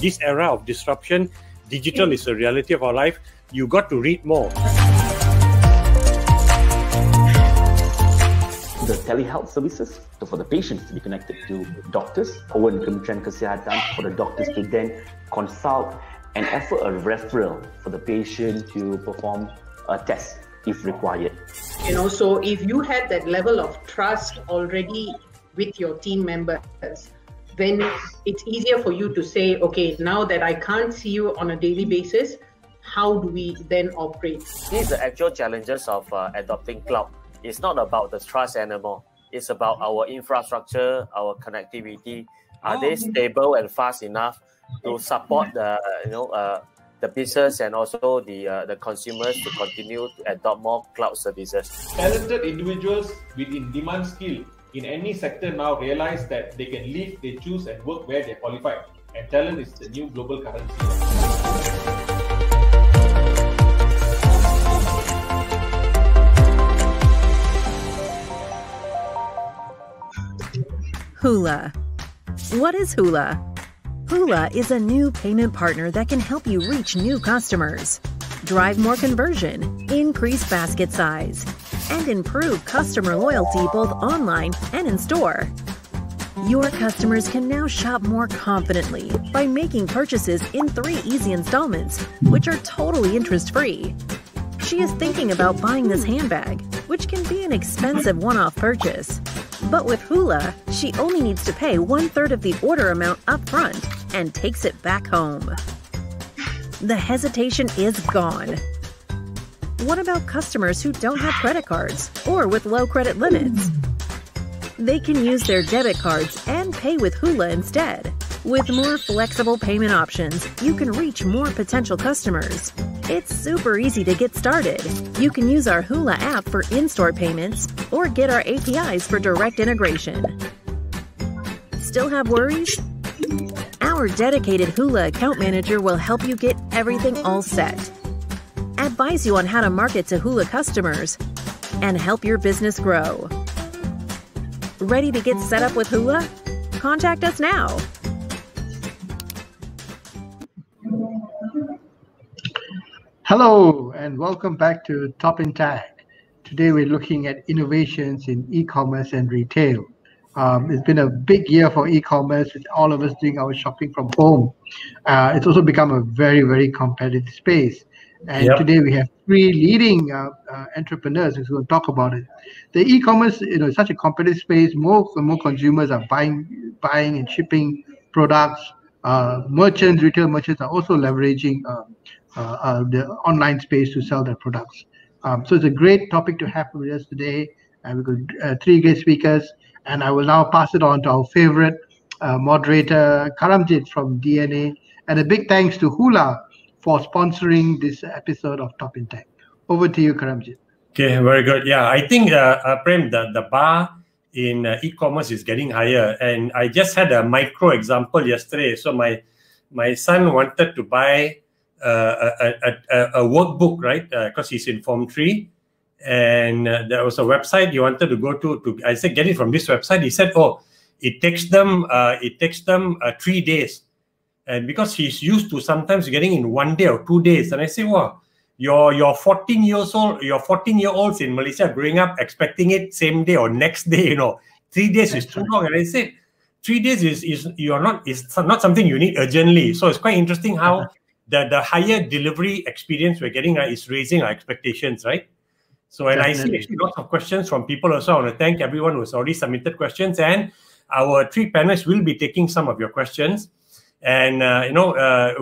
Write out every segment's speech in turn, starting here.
this era of disruption, digital is a reality of our life. You got to read more. The telehealth services, so for the patients to be connected to doctors, Owen Kementerian Kesihatan, for the doctors to then consult and offer a referral for the patient to perform a test if required. So if you had that level of trust already with your team members, then it's easier for you to say, okay, now that I can't see you on a daily basis, how do we then operate? These are the actual challenges of adopting cloud. It's not about the trust anymore. It's about our infrastructure, our connectivity. Are they stable and fast enough to support the business and also the consumers to continue to adopt more cloud services? Talented individuals with in-demand skill in any sector now realize that they can live, they choose and work where they're qualified. And talent is the new global currency. Hoolah. What is Hoolah? Hoolah is a new payment partner that can help you reach new customers, drive more conversion, increase basket size, and improve customer loyalty both online and in store. Your customers can now shop more confidently by making purchases in 3 easy installments, which are totally interest-free. She is thinking about buying this handbag, which can be an expensive one-off purchase. But with Hoolah, she only needs to pay 1/3 of the order amount up front and takes it back home. The hesitation is gone. What about customers who don't have credit cards or with low credit limits? They can use their debit cards and pay with Hoolah instead. With more flexible payment options, you can reach more potential customers. It's super easy to get started. You can use our Hoolah app for in-store payments or get our APIs for direct integration. Still have worries? Our dedicated Hoolah account manager will help you get everything all set, advise you on how to market to Hoolah customers, and help your business grow. Ready to get set up with Hoolah? Contact us now. Hello and welcome back to Top in Tag. Today we're looking at innovations in e-commerce and retail. It's been a big year for e-commerce with all of us doing our shopping from home. It's also become a very, very competitive space. And today we have 3 leading entrepreneurs who's going to talk about it. The e-commerce, is such a competitive space. More and more consumers are buying and shipping products. Retail merchants are also leveraging the online space to sell their products. So it's a great topic to have with us today. And we've got 3 great speakers. And I will now pass it on to our favorite moderator, Karamjit from DNA. And a big thanks to Hoolah for sponsoring this episode of Top in Tech. Over to you, Karamjit. Okay, very good. Yeah, I think, Prem, the bar in e-commerce is getting higher. And I just had a micro example yesterday. So my son wanted to buy a workbook, right? Because he's in Form 3. And there was a website he wanted to go to. I said, get it from this website. He said, oh, it takes them 3 days. And because he's used to sometimes getting in 1 day or 2 days. And I say, wow, you're 14 years old, you're 14-year-olds in Malaysia growing up expecting it same day or next day, 3 days is too long. And I said, 3 days is not something you need urgently. So it's quite interesting how the higher delivery experience we're getting is raising our expectations, right? So, and I see actually lots of questions from people also. I want to thank everyone who's already submitted questions. And our 3 panelists will be taking some of your questions. And,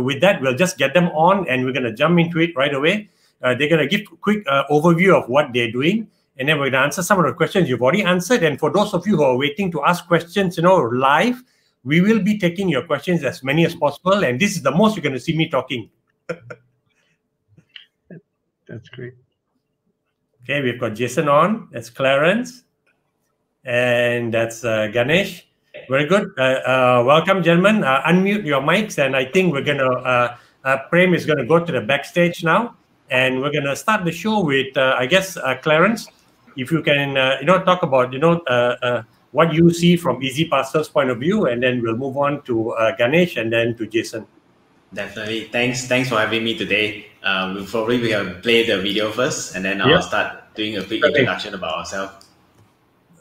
with that, we'll just get them on and we're going to jump into it right away. They're going to give a quick overview of what they're doing. And then we're going to answer some of the questions you've already answered. And for those of you who are waiting to ask questions, live, we will be taking your questions as many as possible. And this is the most you're going to see me talking. That's great. Okay, we've got Jason on. That's Clarence. And that's Ganesh. Very good. Welcome, gentlemen. Unmute your mics. And I think we're going to, Prem is going to go to the backstage now. And we're going to start the show with, Clarence. If you can, talk about, what you see from EasyParcel's point of view. And then we'll move on to Ganesh and then to Jason. Definitely. Thanks for having me today. We'll probably play the video first, and then I'll start doing a quick introduction about ourselves.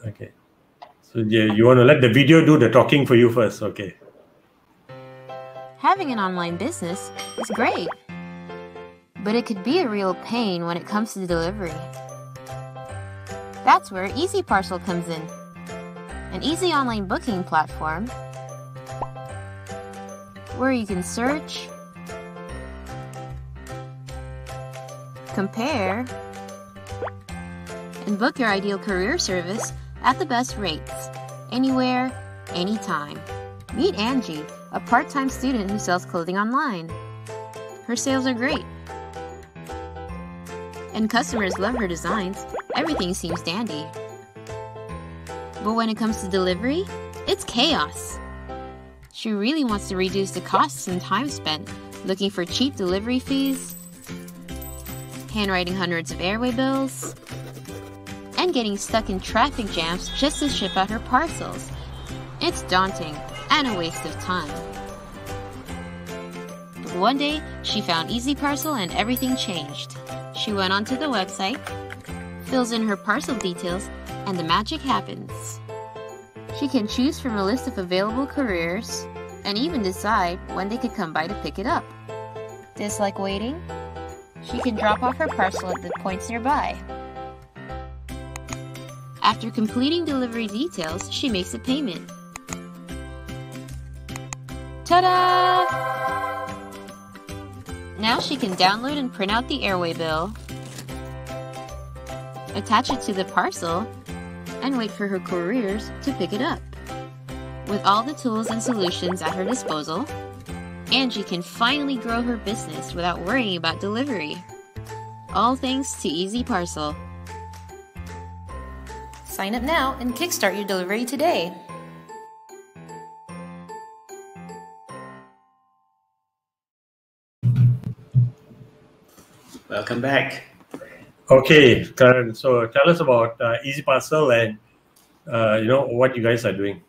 Okay. So you want to let the video do the talking for you first, okay? Having an online business is great, but it could be a real pain when it comes to delivery. That's where EasyParcel comes in, an easy online booking platform where you can search, compare, and book your ideal courier service at the best rates, anywhere, anytime. Meet Angie, a part-time student who sells clothing online. Her sales are great, and customers love her designs. Everything seems dandy. But when it comes to delivery, it's chaos. She really wants to reduce the costs and time spent looking for cheap delivery fees, handwriting hundreds of airway bills, and getting stuck in traffic jams just to ship out her parcels. It's daunting and a waste of time. But one day, she found EasyParcel and everything changed. She went onto the website, fills in her parcel details, and the magic happens. She can choose from a list of available couriers and even decide when they could come by to pick it up. Dislike waiting? She can drop off her parcel at the points nearby. After completing delivery details, she makes a payment. Ta-da! Now she can download and print out the airway bill, attach it to the parcel, and wait for her couriers to pick it up. With all the tools and solutions at her disposal, Angie can finally grow her business without worrying about delivery. All thanks to EasyParcel. Sign up now and kickstart your delivery today. Welcome back. Okay, Clarence. So tell us about EasyParcel and what you guys are doing.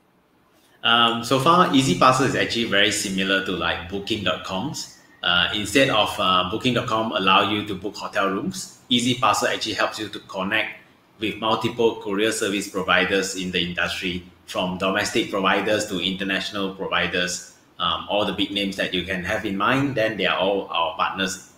So far, EasyParcel is actually very similar to like Booking.com's. Instead of Booking.com allow you to book hotel rooms, EasyParcel actually helps you to connect with multiple courier service providers in the industry, from domestic providers to international providers. All the big names that you can have in mind, then they are all our partners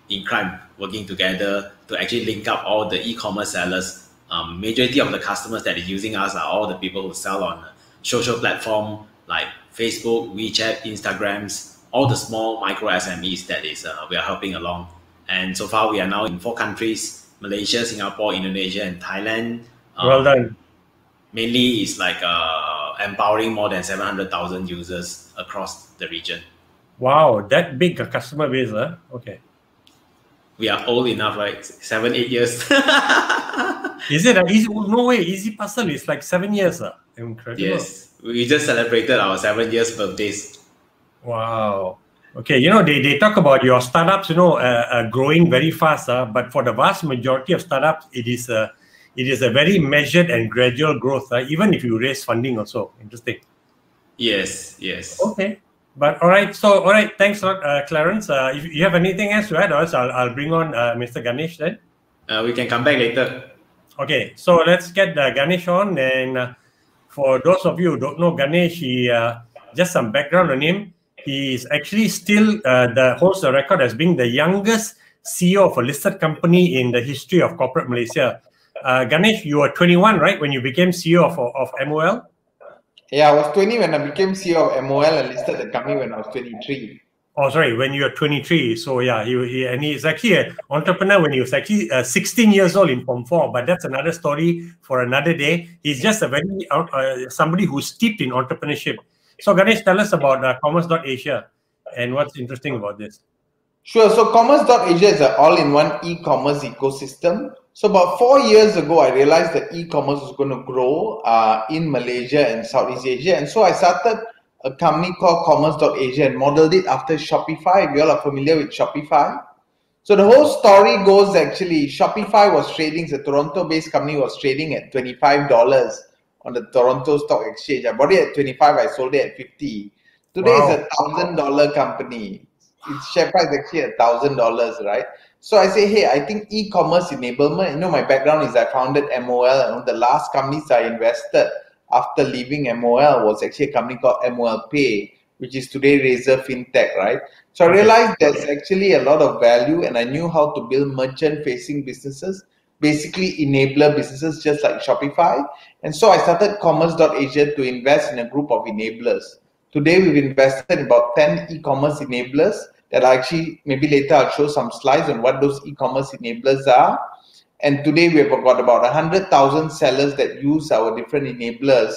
in crime, working together to actually link up all the e-commerce sellers. Majority of the customers that are using us are all the people who sell on social platform like Facebook, WeChat, Instagrams, all the small micro SMEs that is we are helping along. And so far we are now in 4 countries: Malaysia, Singapore, Indonesia, and Thailand. Well done. Mainly it's like empowering more than 700,000 users across the region. Wow, that big a customer base, huh? Okay. We are old enough, right? 7-8 years. Is it easy? No way. EasyParcel is like 7 years. Incredible. Yes, we just celebrated our 7 years birthdays. Wow. Okay, they talk about your startups, growing very fast. But for the vast majority of startups, it is a very measured and gradual growth. Even if you raise funding, also interesting. Yes. Okay. But all right, thanks a lot, Clarence. If you have anything else to add, or else I'll bring on Mr. Ganesh then. We can come back later. Okay, so let's get Ganesh on. And for those of you who don't know Ganesh, he just some background on him. He is actually still holds the record as being the youngest CEO of a listed company in the history of corporate Malaysia. Ganesh, you were 21, right, when you became CEO of MOL? Yeah, I was 20 when I became CEO of MOL and listed the company when I was 23. Oh, sorry, when you were 23. So yeah, he's actually an entrepreneur when he was actually 16 years old in Form 4. But that's another story for another day. He's just a very somebody who's steeped in entrepreneurship. So Ganesh, tell us about commerce.Asia and what's interesting about this. Sure. So commerce.Asia is an all-in-one e-commerce ecosystem. So about 4 years ago, I realized that e-commerce was going to grow in Malaysia and Southeast Asia. And so I started a company called commerce.Asia and modeled it after Shopify. If you all are familiar with Shopify. So the whole story goes actually, Shopify was trading, it's a Toronto-based company, was trading at $25 on the Toronto Stock Exchange. I bought it at 25, I sold it at 50. Today Wow. it's $1,000 company. Its share price is actually $1,000, right? So I say, hey, I think e-commerce enablement, you know, my background is I founded MOL, and one of the last companies I invested after leaving MOL was actually a company called MOL Pay, which is today Razor FinTech, right? So I realized there's actually a lot of value, and I knew how to build merchant-facing businesses, basically enabler businesses just like Shopify. And so I started commerce.Asia to invest in a group of enablers. Today, we've invested in about 10 e-commerce enablers that actually, maybe later I'll show some slides on what those e-commerce enablers are. And today we've got about 100,000 sellers that use our different enablers,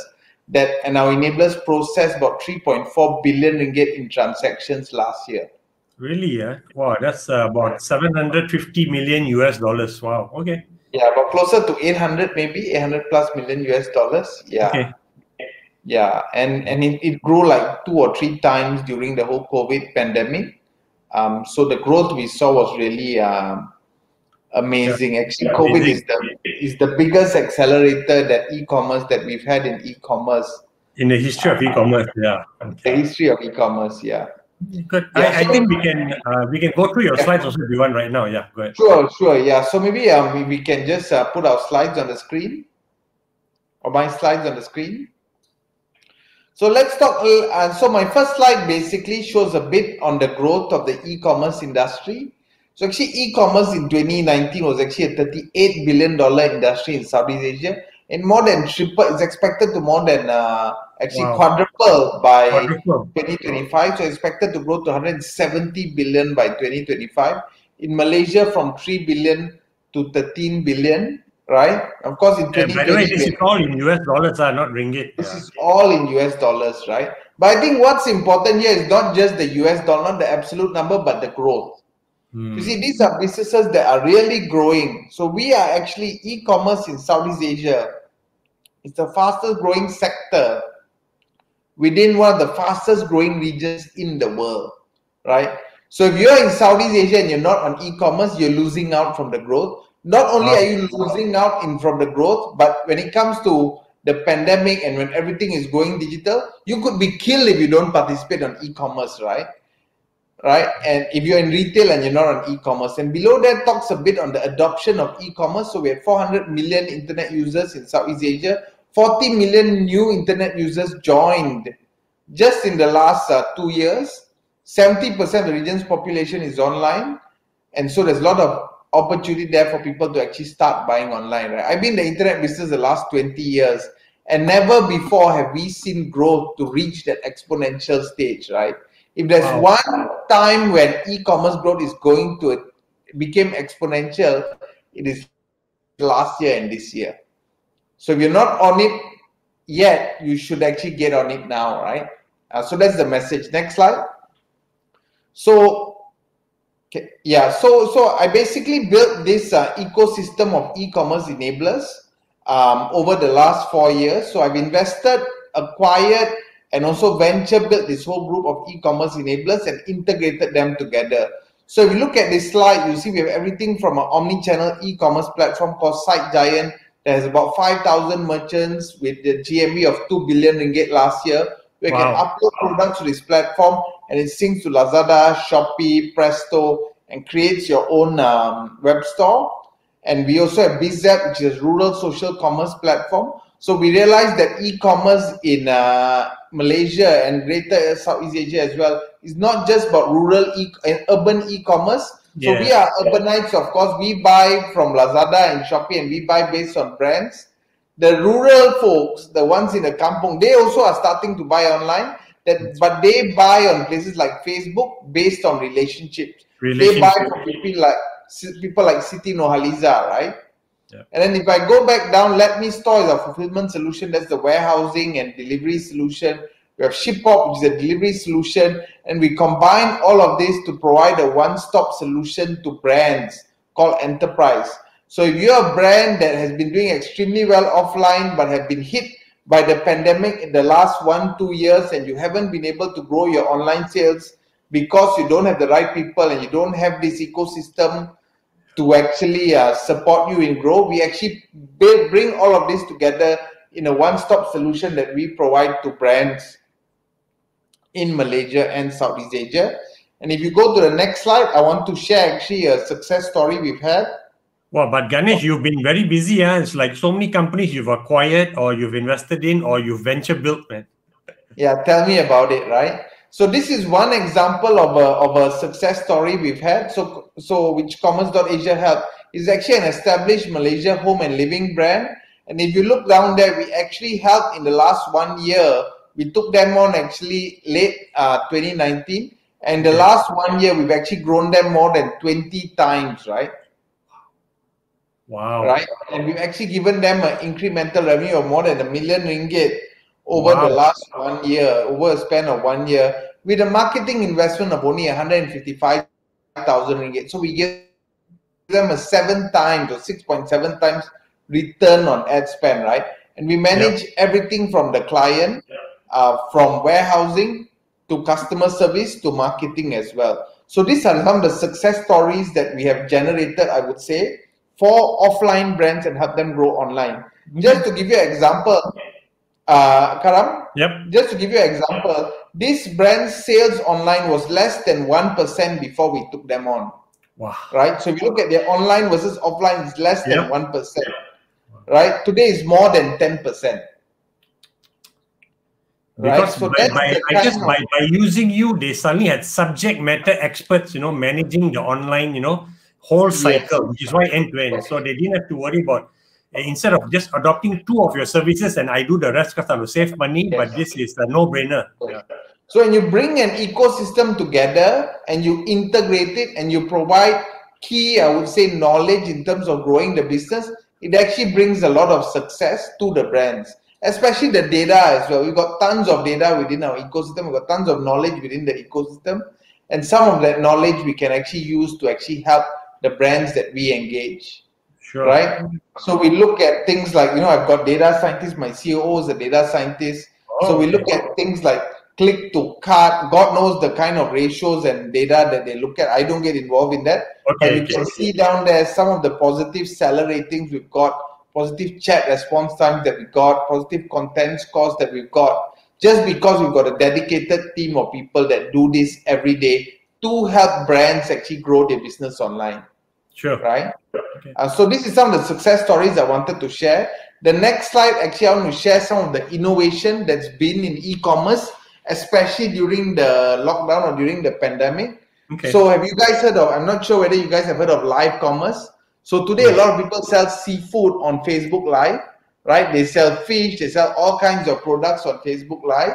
and our enablers processed about 3.4 billion ringgit in transactions last year. Really? Yeah. Wow, that's about 750 million US dollars. Wow. Okay. Yeah, but closer to 800, maybe 800 plus million US dollars. Yeah. Okay. Yeah, and it grew like 2 or 3 times during the whole COVID pandemic. So the growth we saw was really amazing. Yeah. Actually, COVID is the biggest accelerator that e-commerce that we've had in e-commerce. In the history of e-commerce, yeah. The history of e-commerce, yeah. Good. Yeah, I think we can go through your slides also if you want right now. Yeah, go ahead. Sure, yeah. So maybe we can just put our slides on the screen, or my slides on the screen. So let's talk. So my first slide basically shows a bit on the growth of the e-commerce industry. So actually, e-commerce in 2019 was actually a $38 billion industry in Southeast Asia, and more than triple. It's expected to more than quadruple by 2025. So expected to grow to 170 billion by 2025. In Malaysia, from 3 billion to 13 billion. Right? Of course, in 2020. By the way, this is all in US dollars, not ringgit. This is all in US dollars, right? But I think what's important here is not just the US dollar, not the absolute number, but the growth. You see, these are businesses that are really growing. So we are actually e-commerce in Southeast Asia. It's the fastest growing sector within one of the fastest growing regions in the world, right? So if you're in Southeast Asia and you're not on e-commerce, you're losing out from the growth. Not only are you losing out from the growth, but when it comes to the pandemic and when everything is going digital, you could be killed if you don't participate on e-commerce, right? Right? And if you're in retail and you're not on e-commerce. And below that talks a bit on the adoption of e-commerce. So we have 400 million internet users in Southeast Asia. 40 million new internet users joined just in the last 2 years. 70% of the region's population is online. And so there's a lot of opportunity there for people to actually start buying online, right? I've been in the internet business the last 20 years, and never before have we seen growth to reach that exponential stage, right? If there's one time when e-commerce growth is going to become exponential, it is last year and this year. So if you're not on it yet, you should actually get on it now, right? So that's the message. Next slide. So yeah, so I basically built this ecosystem of e-commerce enablers over the last 4 years. So I've invested, acquired, and also venture built this whole group of e-commerce enablers and integrated them together. So if you look at this slide, you see we have everything from an omni-channel e-commerce platform called Site Giant that has about 5,000 merchants with the GMV of 2 billion ringgit last year. We can upload products to this platform, and it syncs to Lazada, Shopee, Presto, and creates your own web store. And we also have BizApp, which is a rural social commerce platform. So we realized that e-commerce in Malaysia and greater Southeast Asia as well is not just about rural and urban e-commerce. So we are urbanites, of course. We buy from Lazada and Shopee, and we buy based on brands. The rural folks, the ones in the kampong, they also are starting to buy online, but they buy on places like Facebook based on relationships. They buy from people like Siti Nurhaliza, right? Yeah. And then if I go back down, Let Me Store is a fulfillment solution. That's the warehousing and delivery solution. We have ShipHop, which is a delivery solution. And we combine all of this to provide a one-stop solution to brands called Enterprise. So if you're a brand that has been doing extremely well offline but have been hit by the pandemic in the last 1-2 years, and you haven't been able to grow your online sales because you don't have the right people and you don't have this ecosystem to actually support you in growth, we actually bring all of this together in a one-stop solution that we provide to brands in Malaysia and Southeast Asia. And if you go to the next slide, I want to share actually a success story we've had. Well, but Ganesh, you've been very busy. It's like so many companies you've acquired or you've invested in or you've venture built, man. Yeah, tell me about it, right? So this is one example of a success story we've had. So which commerce.Asia helped is actually an established Malaysia home and living brand. And if you look down there, we actually helped in the last 1 year. We took them on actually late 2019. And the last 1 year, we've actually grown them more than 20 times, right? Wow. Right? And we've actually given them an incremental revenue of more than ringgit 1 million over the last 1 year, over a span of 1 year, with a marketing investment of only 155,000 ringgit. So we give them a 7 times or 6.7 times return on ad spend, right? And we manage everything from the client, from warehousing to customer service to marketing as well. So these are some of the success stories that we have generated, I would say, for offline brands and help them grow online. Just to give you an example, Karam, just to give you an example, this brand's sales online was less than 1% before we took them on. Wow. Right? So if you look at their online versus offline, it's less than 1%. Right? Today is more than 10%. Because by using you, they suddenly had subject matter experts, managing the online, whole cycle, which is why end-to-end. So they didn't have to worry about, instead of just adopting 2 of your services and I do the rest because I will save money, but this is a no-brainer. Yeah. So when you bring an ecosystem together and you integrate it and you provide key, I would say, knowledge in terms of growing the business, it actually brings a lot of success to the brands, especially the data as well. We've got tons of data within our ecosystem. We've got tons of knowledge within the ecosystem. And some of that knowledge we can actually use to actually help the brands that we engage. Sure. Right? So we look at things like, I've got data scientists, my COO is a data scientist. So we look at things like click to cart, God knows the kind of ratios and data that they look at. I don't get involved in that. But you can see down there some of the positive seller ratings we've got, positive chat response times that we got, positive content scores that we've got, just because we've got a dedicated team of people that do this every day to help brands actually grow their business online. Sure. Right? Okay. So this is some of the success stories I wanted to share. The next slide, actually, I want to share some of the innovation that's been in e-commerce, especially during the lockdown or during the pandemic. Okay. So have you guys heard of, I'm not sure whether you guys have heard of live commerce. So today, a lot of people sell seafood on Facebook Live, right? They sell fish, they sell all kinds of products on Facebook Live.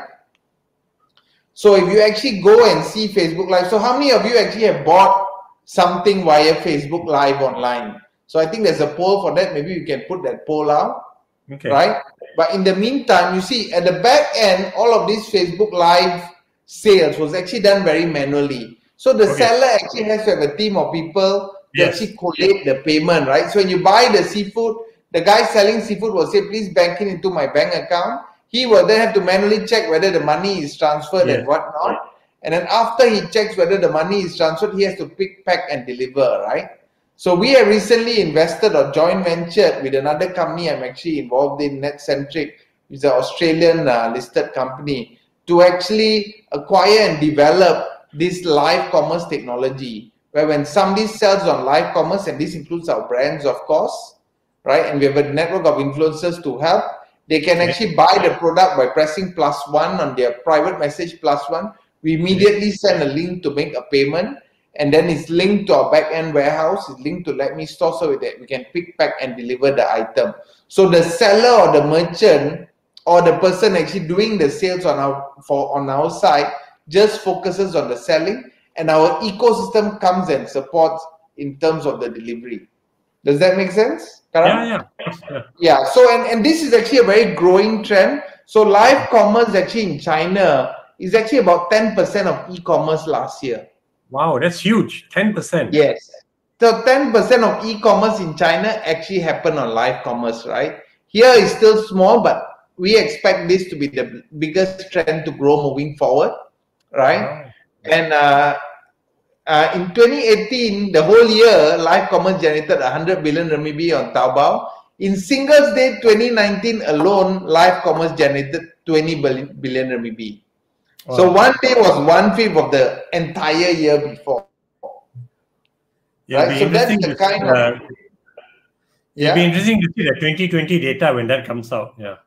So if you actually go and see Facebook Live, so how many of you actually have bought something via Facebook Live online? So I think there's a poll for that. Maybe you can put that poll out, right? But in the meantime, you see at the back end, all of these Facebook Live sales was actually done very manually. So the seller actually has to have a team of people to actually collate the payment, right? So when you buy the seafood, the guy selling seafood will say, please bank it into my bank account. He will then have to manually check whether the money is transferred and whatnot. And then after he checks whether the money is transferred, he has to pick, pack, and deliver, right? So we have recently invested or joint ventured with another company I'm actually involved in, NetCentric, which is an Australian listed company, to actually acquire and develop this live commerce technology, where when somebody sells on live commerce, and this includes our brands, of course, right? And we have a network of influencers to help. They can actually buy the product by pressing +1 on their private message +1. We immediately send a link to make a payment, and then it's linked to our back-end warehouse, it's linked to Let Me Store, so that we can pick, pack, and deliver the item. So the seller or the merchant or the person actually doing the sales on our side just focuses on the selling, and our ecosystem comes and supports in terms of the delivery. Does that make sense, Karam? Yeah. So and this is actually a very growing trend. So live commerce actually in China is actually about 10% of e-commerce last year. Wow, that's huge. 10%. Yes. So 10% of e-commerce in China actually happened on live commerce, right? Here is still small, but we expect this to be the biggest trend to grow moving forward, right? Wow. And in 2018, the whole year, live commerce generated 100 billion RMB on Taobao. In Singles Day 2019 alone, live commerce generated 20 billion RMB. Wow. So one day was 1/5 of the entire year before. Yeah, right? So that's the kind of... It'll be interesting to see the 2020 data when that comes out. Yeah,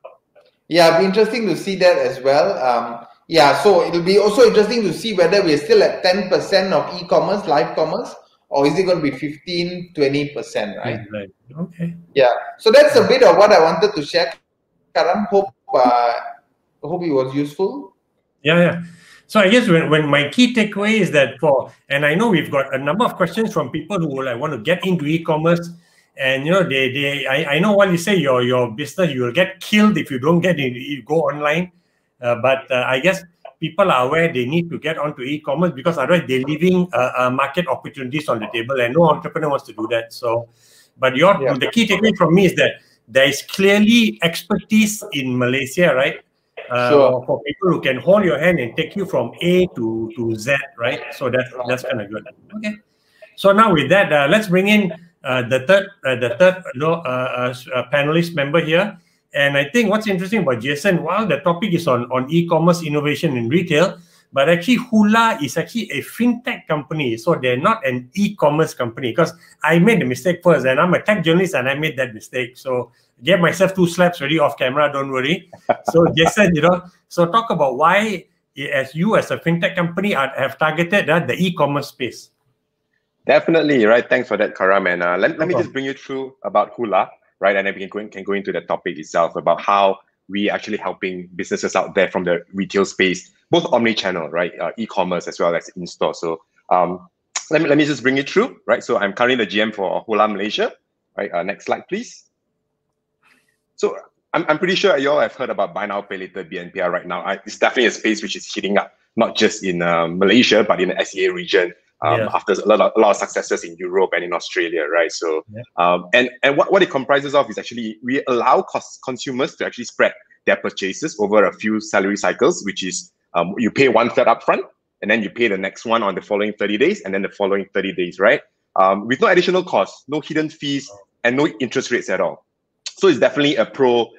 it'll be interesting to see that as well. Yeah, so it'll be also interesting to see whether we're still at 10% of e-commerce, live commerce, or is it going to be 15, 20%, right? Right. Okay. Yeah. So that's a bit of what I wanted to share. Karam, hope it was useful. Yeah. So I guess when my key takeaway is that and I know we've got a number of questions from people who will want to get into e-commerce, and I know what you say, your business, you will get killed if you don't you go online. But I guess people are aware they need to get onto e-commerce, because otherwise they're leaving market opportunities on the table, and no entrepreneur wants to do that. So, but the key takeaway from me is that there is clearly expertise in Malaysia, right? Sure. For people who can hold your hand and take you from A to Z, right? So that's kind of good. Okay. So now with that, let's bring in the third panelist member here. And I think what's interesting about Jason, while the topic is on e-commerce innovation in retail, but actually hoolah is actually a fintech company. So they're not an e-commerce company, because I made the mistake first, and I'm a tech journalist and I made that mistake. So gave myself 2 slaps already off camera, don't worry. So Jason, so talk about why as a fintech company have targeted the e-commerce space. Definitely, right. Thanks for that, Karam. And let me just bring you through about hoolah, right? And then we can go into the topic itself about how we actually helping businesses out there from the retail space, both omni-channel, right? E-commerce as well as in-store. So let me just bring it through, right? So I'm currently the GM for hoolah Malaysia, right? Next slide, please. So I'm pretty sure you all have heard about buy now, pay later, BNPL right now. It's definitely a space which is heating up, not just in Malaysia, but in the SEA region. After a lot of successes in Europe and in Australia, right? So, and what it comprises of is actually we allow consumers to actually spread their purchases over a few salary cycles, which is you pay 1/3 upfront, and then you pay the next one on the following 30 days, and then the following 30 days, right? With no additional costs, no hidden fees, and no interest rates at all. So it's definitely a pro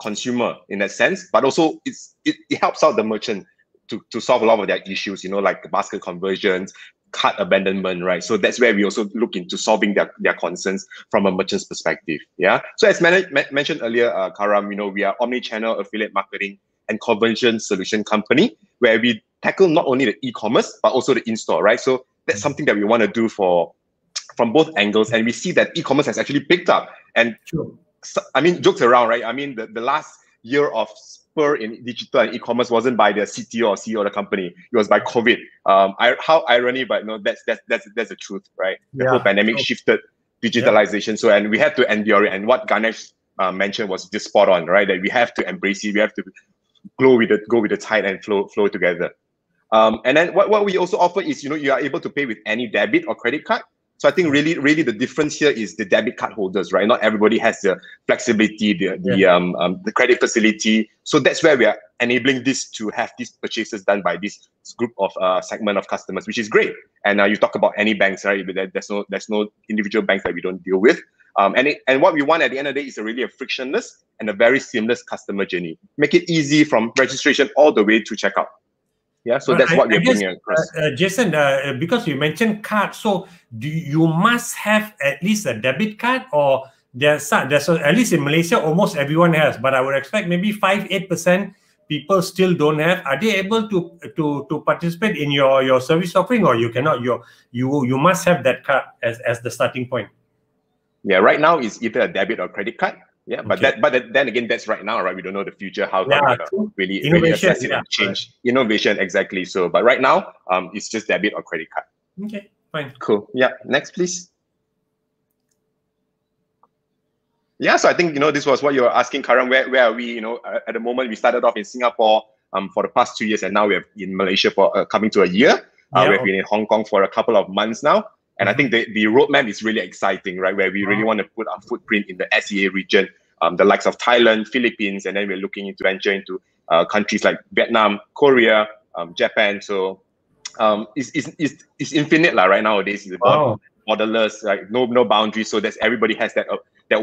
consumer in that sense, but also it helps out the merchant to solve a lot of their issues, like the basket conversions, cart abandonment, right? So that's where we also look into solving their concerns from a merchant's perspective. Yeah. So as mentioned earlier, Karam, we are omni-channel affiliate marketing and conversion solution company, where we tackle not only the e-commerce but also the in-store, right? So that's something that we want to do from both angles, and we see that e-commerce has actually picked up. And so, I mean, jokes around, right? I mean, the last year of spur in digital and e-commerce wasn't by the CTO or CEO of the company; it was by COVID. How irony, but no, that's the truth, right? The whole pandemic shifted digitalization, so and we had to endure it. And what Ganesh mentioned was just spot on, right? That we have to embrace it, we have to go with the tide and flow together. And then what we also offer is, you are able to pay with any debit or credit card. So I think really the difference here is the debit card holders, right? Not everybody has the flexibility, the credit facility. So that's where we are enabling this to have these purchases done by this group of segment of customers, which is great. And you talk about any banks, right? There's no individual banks that we don't deal with. And what we want at the end of the day is really a frictionless and a very seamless customer journey. Make it easy from registration all the way to checkout. Yeah, so that's what we're bringing across. Jason, because you mentioned card, so you must have at least a debit card, or there's at least in Malaysia almost everyone has, but I would expect maybe 5-8% people still don't have. Are they able to participate in your service offering, or you cannot? You must have that card as the starting point. Yeah, right now it's either a debit or credit card. Yeah, but then again, that's right now, right? We don't know the future, how really assess it and change. Innovation, exactly. So, but right now, it's just debit or credit card. Okay, fine. Cool. Yeah, next, please. Yeah, so I think, this was what you were asking, Karan. Where are we? At the moment, we started off in Singapore for the past 2 years, and now we're in Malaysia for coming to a year. We've been in Hong Kong for a couple of months now. And I think the roadmap is really exciting, right? Where we really want to put our footprint in the SEA region, the likes of Thailand, Philippines, and then we're looking into venture into countries like Vietnam, Korea, Japan. So it's infinite right nowadays. It's about borderless, right? No boundaries. So everybody has that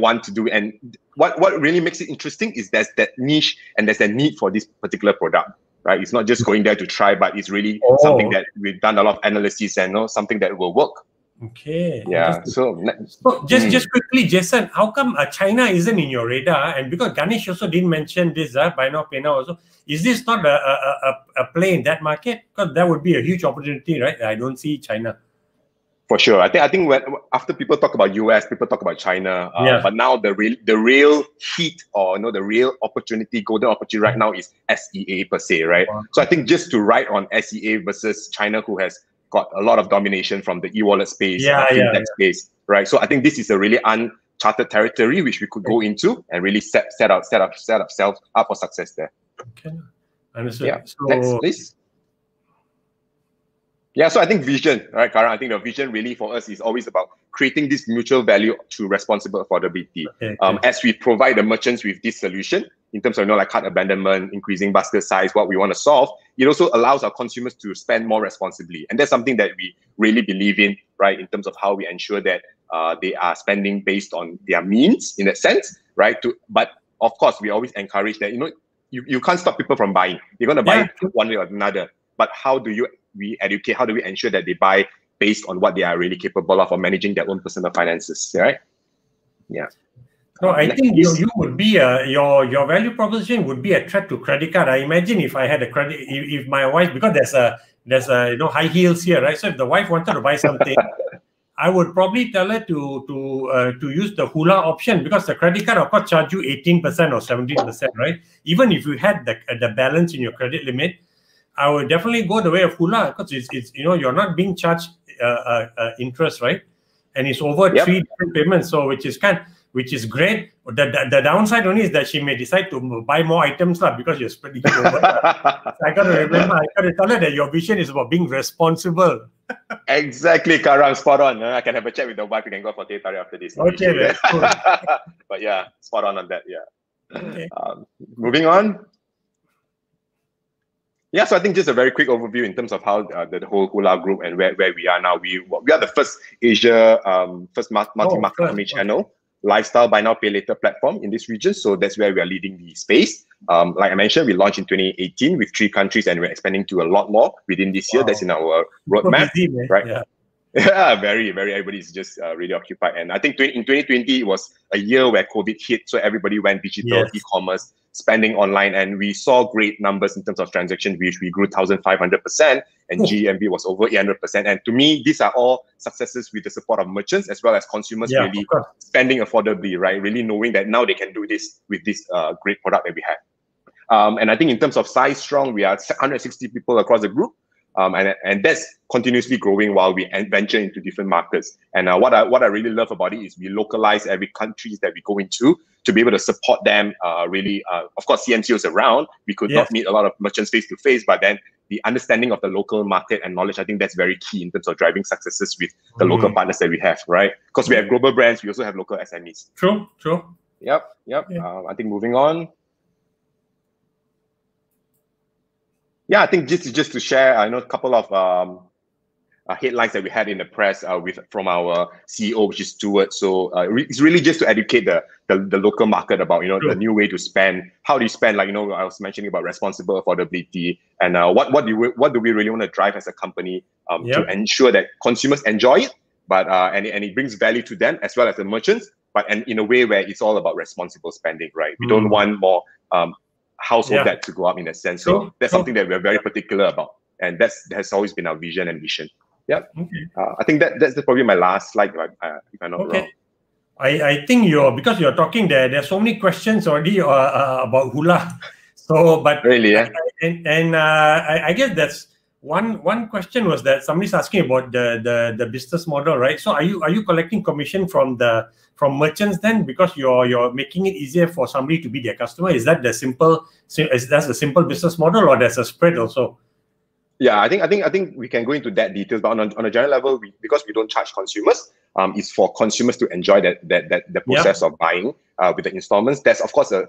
want to do. And what really makes it interesting is there's that niche and there's that need for this particular product, right? It's not just going there to try, but it's really something that we've done a lot of analysis and something that will work. Okay. Yeah. So just quickly, Jason, how come China isn't in your radar? And because Ganesh also didn't mention this, buy now, pay now also. Is this not a play in that market? Because that would be a huge opportunity, right? I don't see China. For sure. I think after people talk about US, people talk about China. But now the real heat or the real opportunity, golden opportunity right now is SEA per se, right? Wow. So I think just to write on SEA versus China, who has got a lot of domination from the e-wallet space, fintech space, right? So I think this is a really uncharted territory which we could go into and really set ourselves up for success there. Okay. Understood. Yeah. So, next, please. Yeah, so I think vision, right, Karan? I think the vision really for us is always about creating this mutual value through responsible affordability. As we provide the merchants with this solution, in terms of like cart abandonment, increasing basket size, what we want to solve, it also allows our consumers to spend more responsibly. And that's something that we really believe in, right, in terms of how we ensure that they are spending based on their means, in that sense, right? But of course, we always encourage that, you can't stop people from buying. They're going to buy it one way or another. But how do we educate? How do we ensure that they buy based on what they are really capable of or managing their own personal finances, right? Yeah. No, I think you would be your value proposition would be a threat to credit card. I imagine if I had a credit, if my wife, because there's a high heels here, right? So if the wife wanted to buy something, I would probably tell her to use the hoolah option, because the credit card of course charge you 18% or 17%, right? Even if you had the balance in your credit limit, I would definitely go the way of hoolah, because it's you're not being charged interest, right? And it's over 3 different payments, so which is great. The downside only is that she may decide to buy more items because you're spreading it over. So I got to tell her that your vision is about being responsible. Exactly, Karam, spot on. I can have a chat with the wife. We can go for teh tarik after this. Okay, cool. But yeah, spot on that. Yeah. Okay. Moving on. Yeah, so I think just a very quick overview in terms of how the whole hoolah group and where we are now. We are the first Asia, first multi-market omnichannel lifestyle buy now pay later platform in this region. So that's where we are leading the space. Like I mentioned, we launched in 2018 with 3 countries, and we're expanding to a lot more within this year. That's in our roadmap, right? Yeah, very, very. Everybody's just really occupied. And I think in 2020 it was a year where COVID hit, so everybody went digital, e-commerce, spending online, and we saw great numbers in terms of transactions, which we grew 1,500%, and GMV was over 800%. And to me, these are all successes with the support of merchants as well as consumers really spending affordably, right? Really knowing that now they can do this with this great product that we have. And I think in terms of size strong, we are 160 people across the group. And that's continuously growing while we venture into different markets. And what I really love about it is we localize every country that we go into to be able to support them. Really, of course, CMCO is around. We could not meet a lot of merchants face to face, but then the understanding of the local market and knowledge, I think that's very key in terms of driving successes with the local partners that we have, right? Because we have global brands, we also have local SMEs. True. Yep. I think moving on. Yeah, I think just to share, I know a couple of headlines that we had in the press from our CEO, which is Stuart. So it's really just to educate the local market about the new way to spend. How do you spend? Like I was mentioning about responsible affordability, and what do we really want to drive as a company to ensure that consumers enjoy it, but and it brings value to them as well as the merchants, and in a way where it's all about responsible spending, right? We don't want more household debt to go up in a sense. So that's something that we're very particular about, and that has always been our vision and mission. Yeah. I think that's probably my last slide, if I'm not wrong. I think because you're talking there's so many questions already about hoolah. So, but really, I guess that's one question was that somebody's asking about the business model, right? So are you collecting commission from merchants then, because you're making it easier for somebody to be their customer? Is that the simple business model, or there's a spread also? Yeah, I think we can go into that details, but on a general level, because we don't charge consumers, it's for consumers to enjoy the process of buying with the installments. That's of course a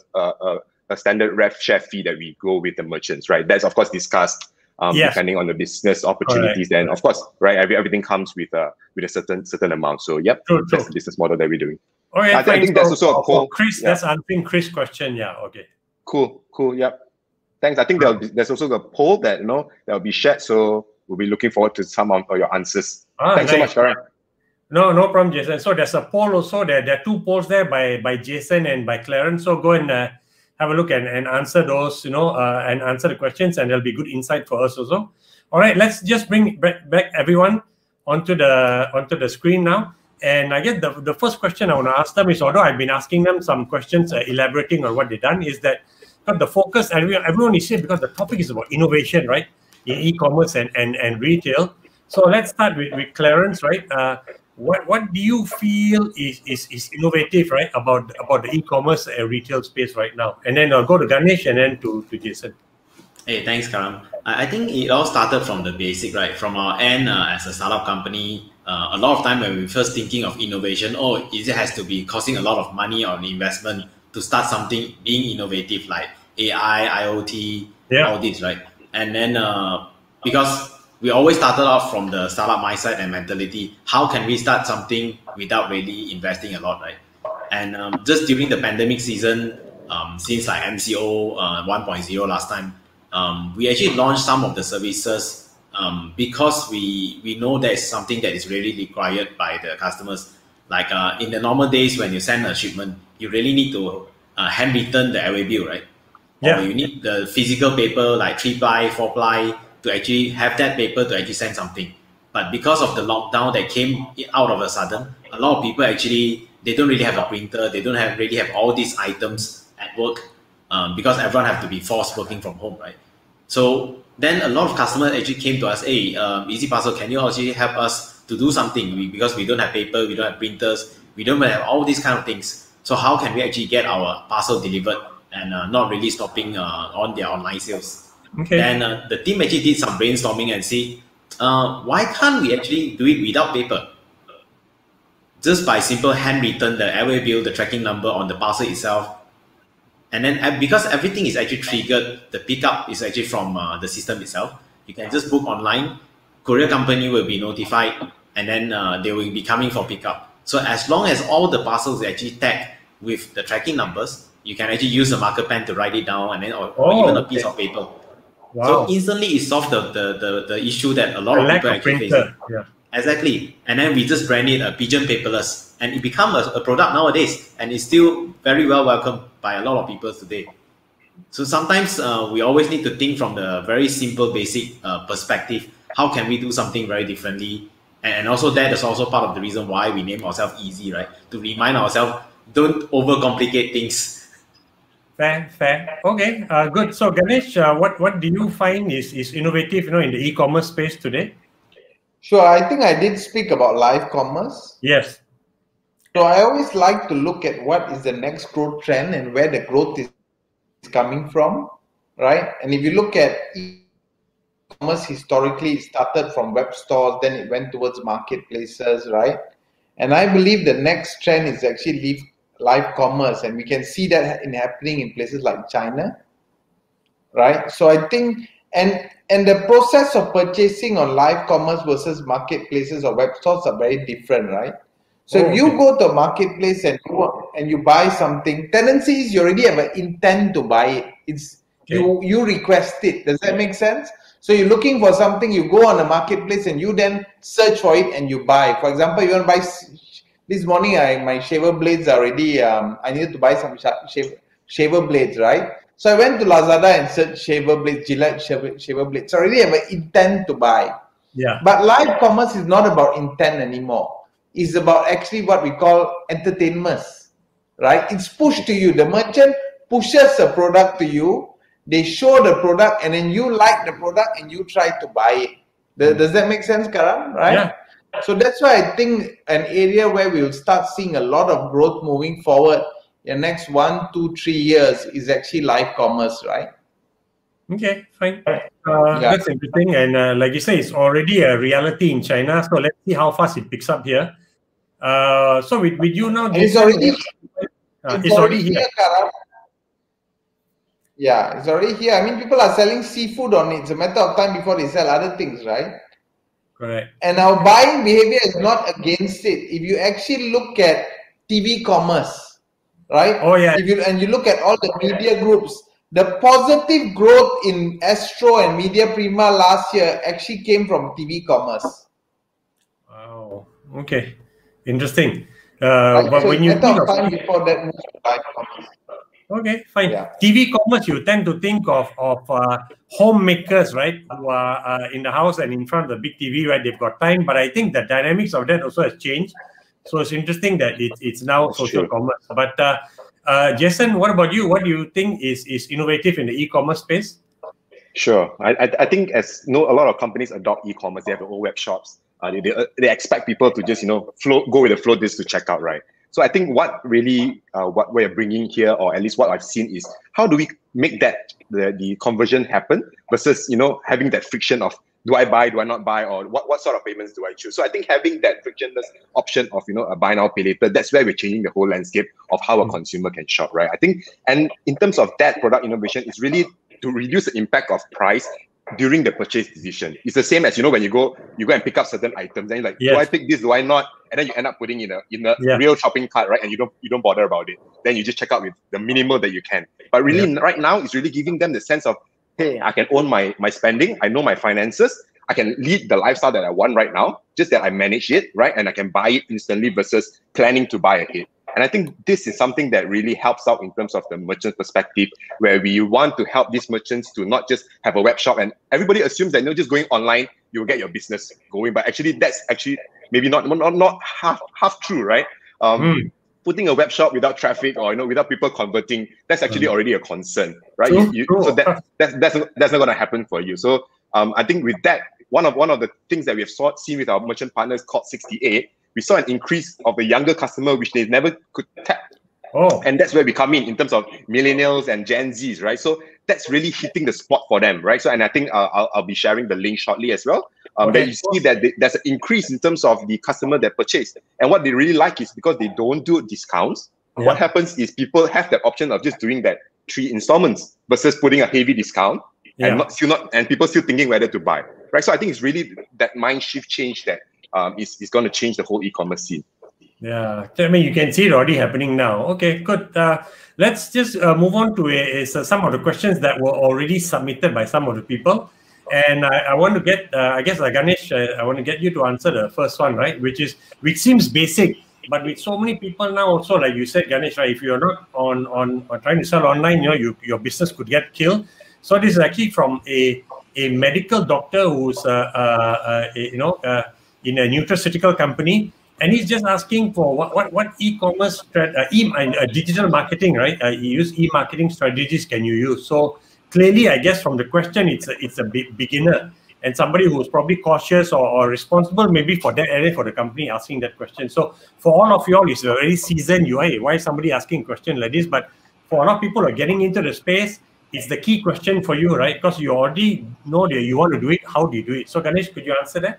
standard rev share fee that we go with the merchants, right? That's of course discussed depending on the business opportunities. Then of course, right, everything comes with a certain amount. So that's the business model that we're doing. Okay, I think that's also for Chris. That's answering Chris' question. Yeah. Okay. Cool. Yep. Thanks. I think there's also the poll that that will be shared. So we'll be looking forward to some of your answers. Thanks so much, Karan. No problem, Jason. So there's a poll also. There are 2 polls there by Jason and by Clarence. So go and have a look and answer those, and answer the questions, and there'll be good insight for us also. All right, let's just bring back everyone onto the screen now. And I guess the first question I want to ask them is, although I've been asking them some questions elaborating on what they've done, is that the focus, everyone is here because the topic is about innovation, right, in e-commerce and retail. So let's start with Clarence, right? What do you feel is innovative, right, about the e-commerce and retail space right now? And then I'll go to Ganesh and then to Jason. Hey, thanks, Karam. I think it all started from the basic, right? From our end as a startup company, a lot of time when we're first thinking of innovation, it has to be costing a lot of money or investment to start something being innovative like AI, IoT, all this, right? And then because we always started off from the startup mindset and mentality, how can we start something without really investing a lot, right? And just during the pandemic season, since like MCO 1.0 last time, we actually launched some of the services because we know there's something that is really required by the customers. Like in the normal days when you send a shipment, you really need to handwritten the airway bill, right? Or you need the physical paper like 3-ply, 4-ply to actually have that paper to actually send something. But because of the lockdown that came out of a sudden, a lot of people actually, they don't really have a printer, they don't really have all these items at work because everyone have to be forced working from home, right? So then a lot of customers actually came to us, hey, EasyParcel, can you actually help us to do something? Because we don't have paper, we don't have printers, we don't have all these kind of things. So how can we actually get our parcel delivered and not really stopping on their online sales? Okay. And the team actually did some brainstorming and see, why can't we actually do it without paper? Just by simple handwritten the airway bill, the tracking number on the parcel itself. And then because everything is actually triggered, the pickup is actually from the system itself. You can just book online, courier company will be notified, and then they will be coming for pickup. So as long as all the parcels are actually tagged with the tracking numbers, you can actually use a marker pen to write it down, and then or even a piece of paper. Wow. So instantly it solved the issue that a lot of people actually face. Exactly. And then we just brand it a pigeon paperless, and it become a product nowadays, and it's still very well welcomed by a lot of people today. So sometimes we always need to think from the very simple basic perspective. How can we do something very differently? And also that is also part of the reason why we name ourselves Easy, right? To remind ourselves, don't overcomplicate things. Fair. Okay, good. So Ganesh, what do you find is innovative, in the e-commerce space today? Sure, I think I did speak about live commerce. Yes. So I always like to look at what is the next growth trend and where the growth is coming from, right? And if you look at e-commerce historically, it started from web stores, then it went towards marketplaces, right? And I believe the next trend is actually live commerce, and we can see that happening in places like China, right? So I think, and the process of purchasing on live commerce versus marketplaces or web stores are very different, right? So if you go to a marketplace and you buy something, tendency is you already have an intent to buy it. It's you request it. Does that make sense? So you're looking for something, you go on a marketplace and you then search for it and you buy. For example, you want to buy. This morning, my shaver blades are already. I needed to buy some shaver blades, right? So I went to Lazada and searched shaver blades, Gillette shaver blades. So I already have an intent to buy. Yeah. But live commerce is not about intent anymore. It's about actually what we call entertainment, right? It's pushed to you. The merchant pushes a product to you. They show the product, and then you like the product and you try to buy it. Does that make sense, Karan? Right? Yeah. So that's why I think an area where we will start seeing a lot of growth moving forward in the next 1, 2, 3 years is actually live commerce, right? Okay, fine. That's interesting. And like you say, it's already a reality in China. So let's see how fast it picks up here. So with you now, it's already here. Karan. Yeah, it's already here. I mean, people are selling seafood on it. It's a matter of time before they sell other things, right? Correct. And our buying behavior is not against it. If you actually look at TV commerce, right? Oh yeah. If you look at all the media groups, the positive growth in Astro and Media Prima last year actually came from TV commerce. Wow. Okay. Interesting. Right? But So when you at think that of time before that, moved to live commerce. okay, fine. Yeah. TV commerce, you tend to think of homemakers, right? Who are in the house and in front of the big TV, right? They've got time, but I think the dynamics of that also has changed. So it's interesting that it's now social commerce. But Jason, what about you? What do you think is innovative in the e-commerce space? Sure. I think as a lot of companies adopt e-commerce, they have their own web shops. They expect people to just go with the flow just to check out, right? So I think what really what we're bringing here, or at least what I've seen, is how do we make that the conversion happen versus having that friction of do I buy, do I not buy, or what sort of payments do I choose? So I think having that frictionless option of a buy now pay later, that's where we're changing the whole landscape of how a consumer can shop, right? I think, and in terms of that product innovation, it's really to reduce the impact of price during the purchase decision. It's the same as when you go and pick up certain items, and you're like, do I pick this, do I not? And then you end up putting in a real shopping cart, right? And you don't bother about it. Then you just check out with the minimal that you can. But really right now, it's really giving them the sense of, hey, I can own my spending, I know my finances, I can lead the lifestyle that I want right now, just that I manage it, right? And I can buy it instantly versus planning to buy ahead. And I think this is something that really helps out in terms of the merchant perspective, where we want to help these merchants to not just have a web shop. And everybody assumes that just going online, you will get your business going. But actually, that's actually maybe not half true, right? Putting a web shop without traffic or without people converting, that's actually already a concern, right? So that's not going to happen for you. So I think with that, one of the things that we have seen with our merchant partners called 68, we saw an increase of the younger customer, which they never could tap. And that's where we come in terms of millennials and Gen Zs, right? So that's really hitting the spot for them, right? So, and I think I'll be sharing the link shortly as well. That you see that there's an increase in terms of the customer that purchased. And what they really like is because they don't do discounts. What happens is people have that option of just doing that 3 installments versus putting a heavy discount and people still thinking whether to buy, right? So I think it's really that mind shift change that is going to change the whole e-commerce scene. Yeah, I mean, you can see it already happening now. Okay, good. Let's just move on to some of the questions that were already submitted by some of the people. And I want to get, I guess, Ganesh, I want to get you to answer the first one, right? Which seems basic, but with so many people now also, like you said, Ganesh, right? If you're not on trying to sell online, your business could get killed. So this is actually from a medical doctor who's in a nutraceutical company, and he's just asking for what e-commerce digital marketing, right? E-marketing strategies can you use? So clearly, I guess from the question, it's a beginner and somebody who's probably cautious or responsible maybe for that area for the company asking that question. So for all of y'all, it's a very seasoned UI. Why is somebody asking a question like this? But for a lot of people who are getting into the space, it's the key question for you, right? Because you already know that you want to do it. How do you do it? So Ganesh, could you answer that?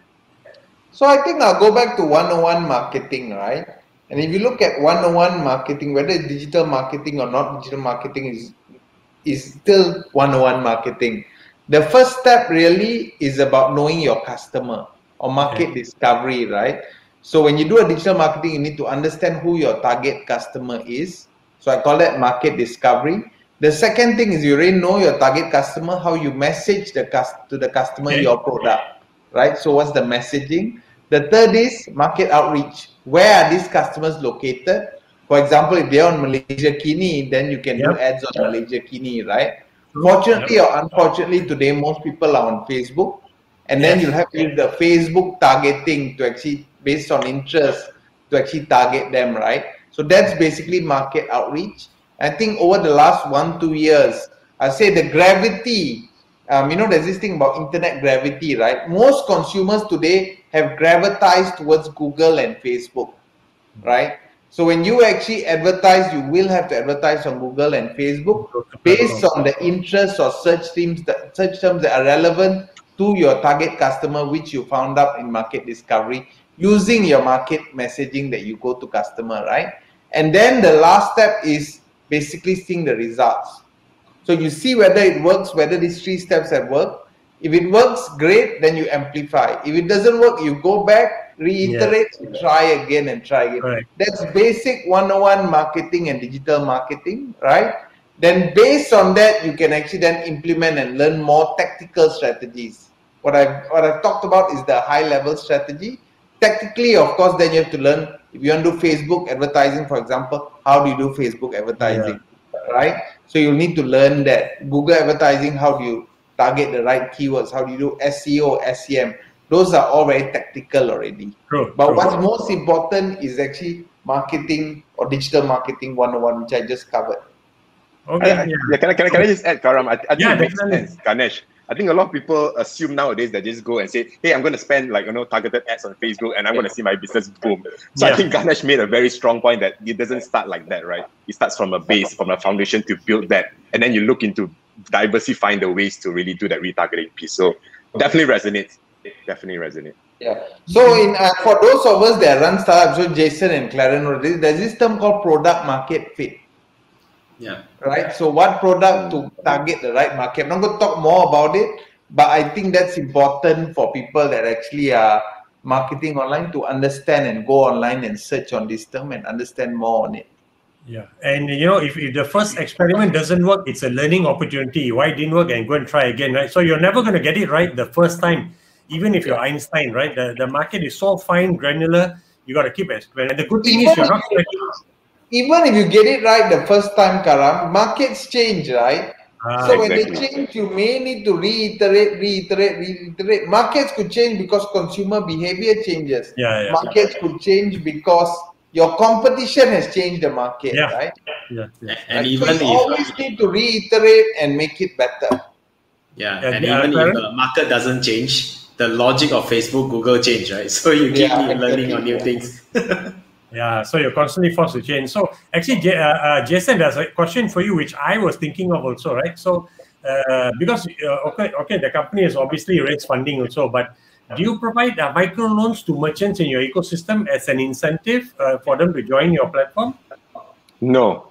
So I think I'll go back to 101 marketing, right? And if you look at 101 marketing, whether it's digital marketing or not digital marketing is still 101 marketing. The first step really is about knowing your customer or market discovery, right? So when you do a digital marketing, you need to understand who your target customer is. So I call that market discovery. The second thing is you really know your target customer, how you message to the customer your product, right? So what's the messaging? The third is market outreach. Where are these customers located? For example, if they're on Malaysia Kini, then you can do ads on Malaysia Kini, right? Fortunately or unfortunately, today most people are on Facebook, and then you'll have to use the Facebook targeting to actually, based on interest, to actually target them, right? So that's basically market outreach. I think over the last 1-2 years, I say the gravity, there's this thing about internet gravity, right? Most consumers today have gravitized towards Google and Facebook, right? So when you actually advertise, you will have to advertise on Google and Facebook based on the interests or search terms that are relevant to your target customer, which you found out in market discovery, using your market messaging that you go to customer, right? And then the last step is basically seeing the results. So you see whether it works, whether these 3 steps have worked. If it works, great, then you amplify. If it doesn't work, you go back, reiterate, try again and try again. Right. That's basic 101 marketing and digital marketing, right? Then based on that, you can actually then implement and learn more tactical strategies. What I've talked about is the high level strategy. Tactically, of course, then you have to learn, if you want to do Facebook advertising, for example, how do you do Facebook advertising, right? So you'll need to learn that. Google advertising, how do you target the right keywords? How do you do SEO, SEM? Those are all very tactical already. But what's most important is actually marketing or digital marketing 101, which I just covered. Okay. Can I just add, Karam? I think it makes sense, Ganesh. I think a lot of people assume nowadays that they just go and say, hey, I'm going to spend targeted ads on Facebook and I'm going to see my business boom. So I think Ganesh made a very strong point that it doesn't start like that, right? It starts from a base, from a foundation to build that. And then you look into diversifying the ways to really do that retargeting piece. So definitely resonates. Yeah. So for those of us that run startups, so Jason and Clarence, there's this term called product market fit. Yeah. Right. So what product to target the right market? I'm not going to talk more about it, but I think that's important for people that actually are marketing online to understand and go online and search on this term and understand more on it. Yeah, and if the first experiment doesn't work, it's a learning opportunity. Why it didn't work, and go and try again, right? So you're never going to get it right the first time, even if you're Einstein, right? The market is so fine, granular. You got to keep experimenting. And the good thing is you're not. Even if you get it right the first time, Karam, markets change, right? So when they change, you may need to reiterate. Markets could change because consumer behavior changes. Markets could change because your competition has changed the market, right? And so even you always need to reiterate and make it better. And even if the market doesn't change, the logic of Facebook, Google change, right? So you keep learning on new things. Yeah, so you're constantly forced to change. So actually, Jason, there's a question for you, which I was thinking of also, right? So because, the company has obviously raised funding also, but do you provide micro loans to merchants in your ecosystem as an incentive for them to join your platform? No.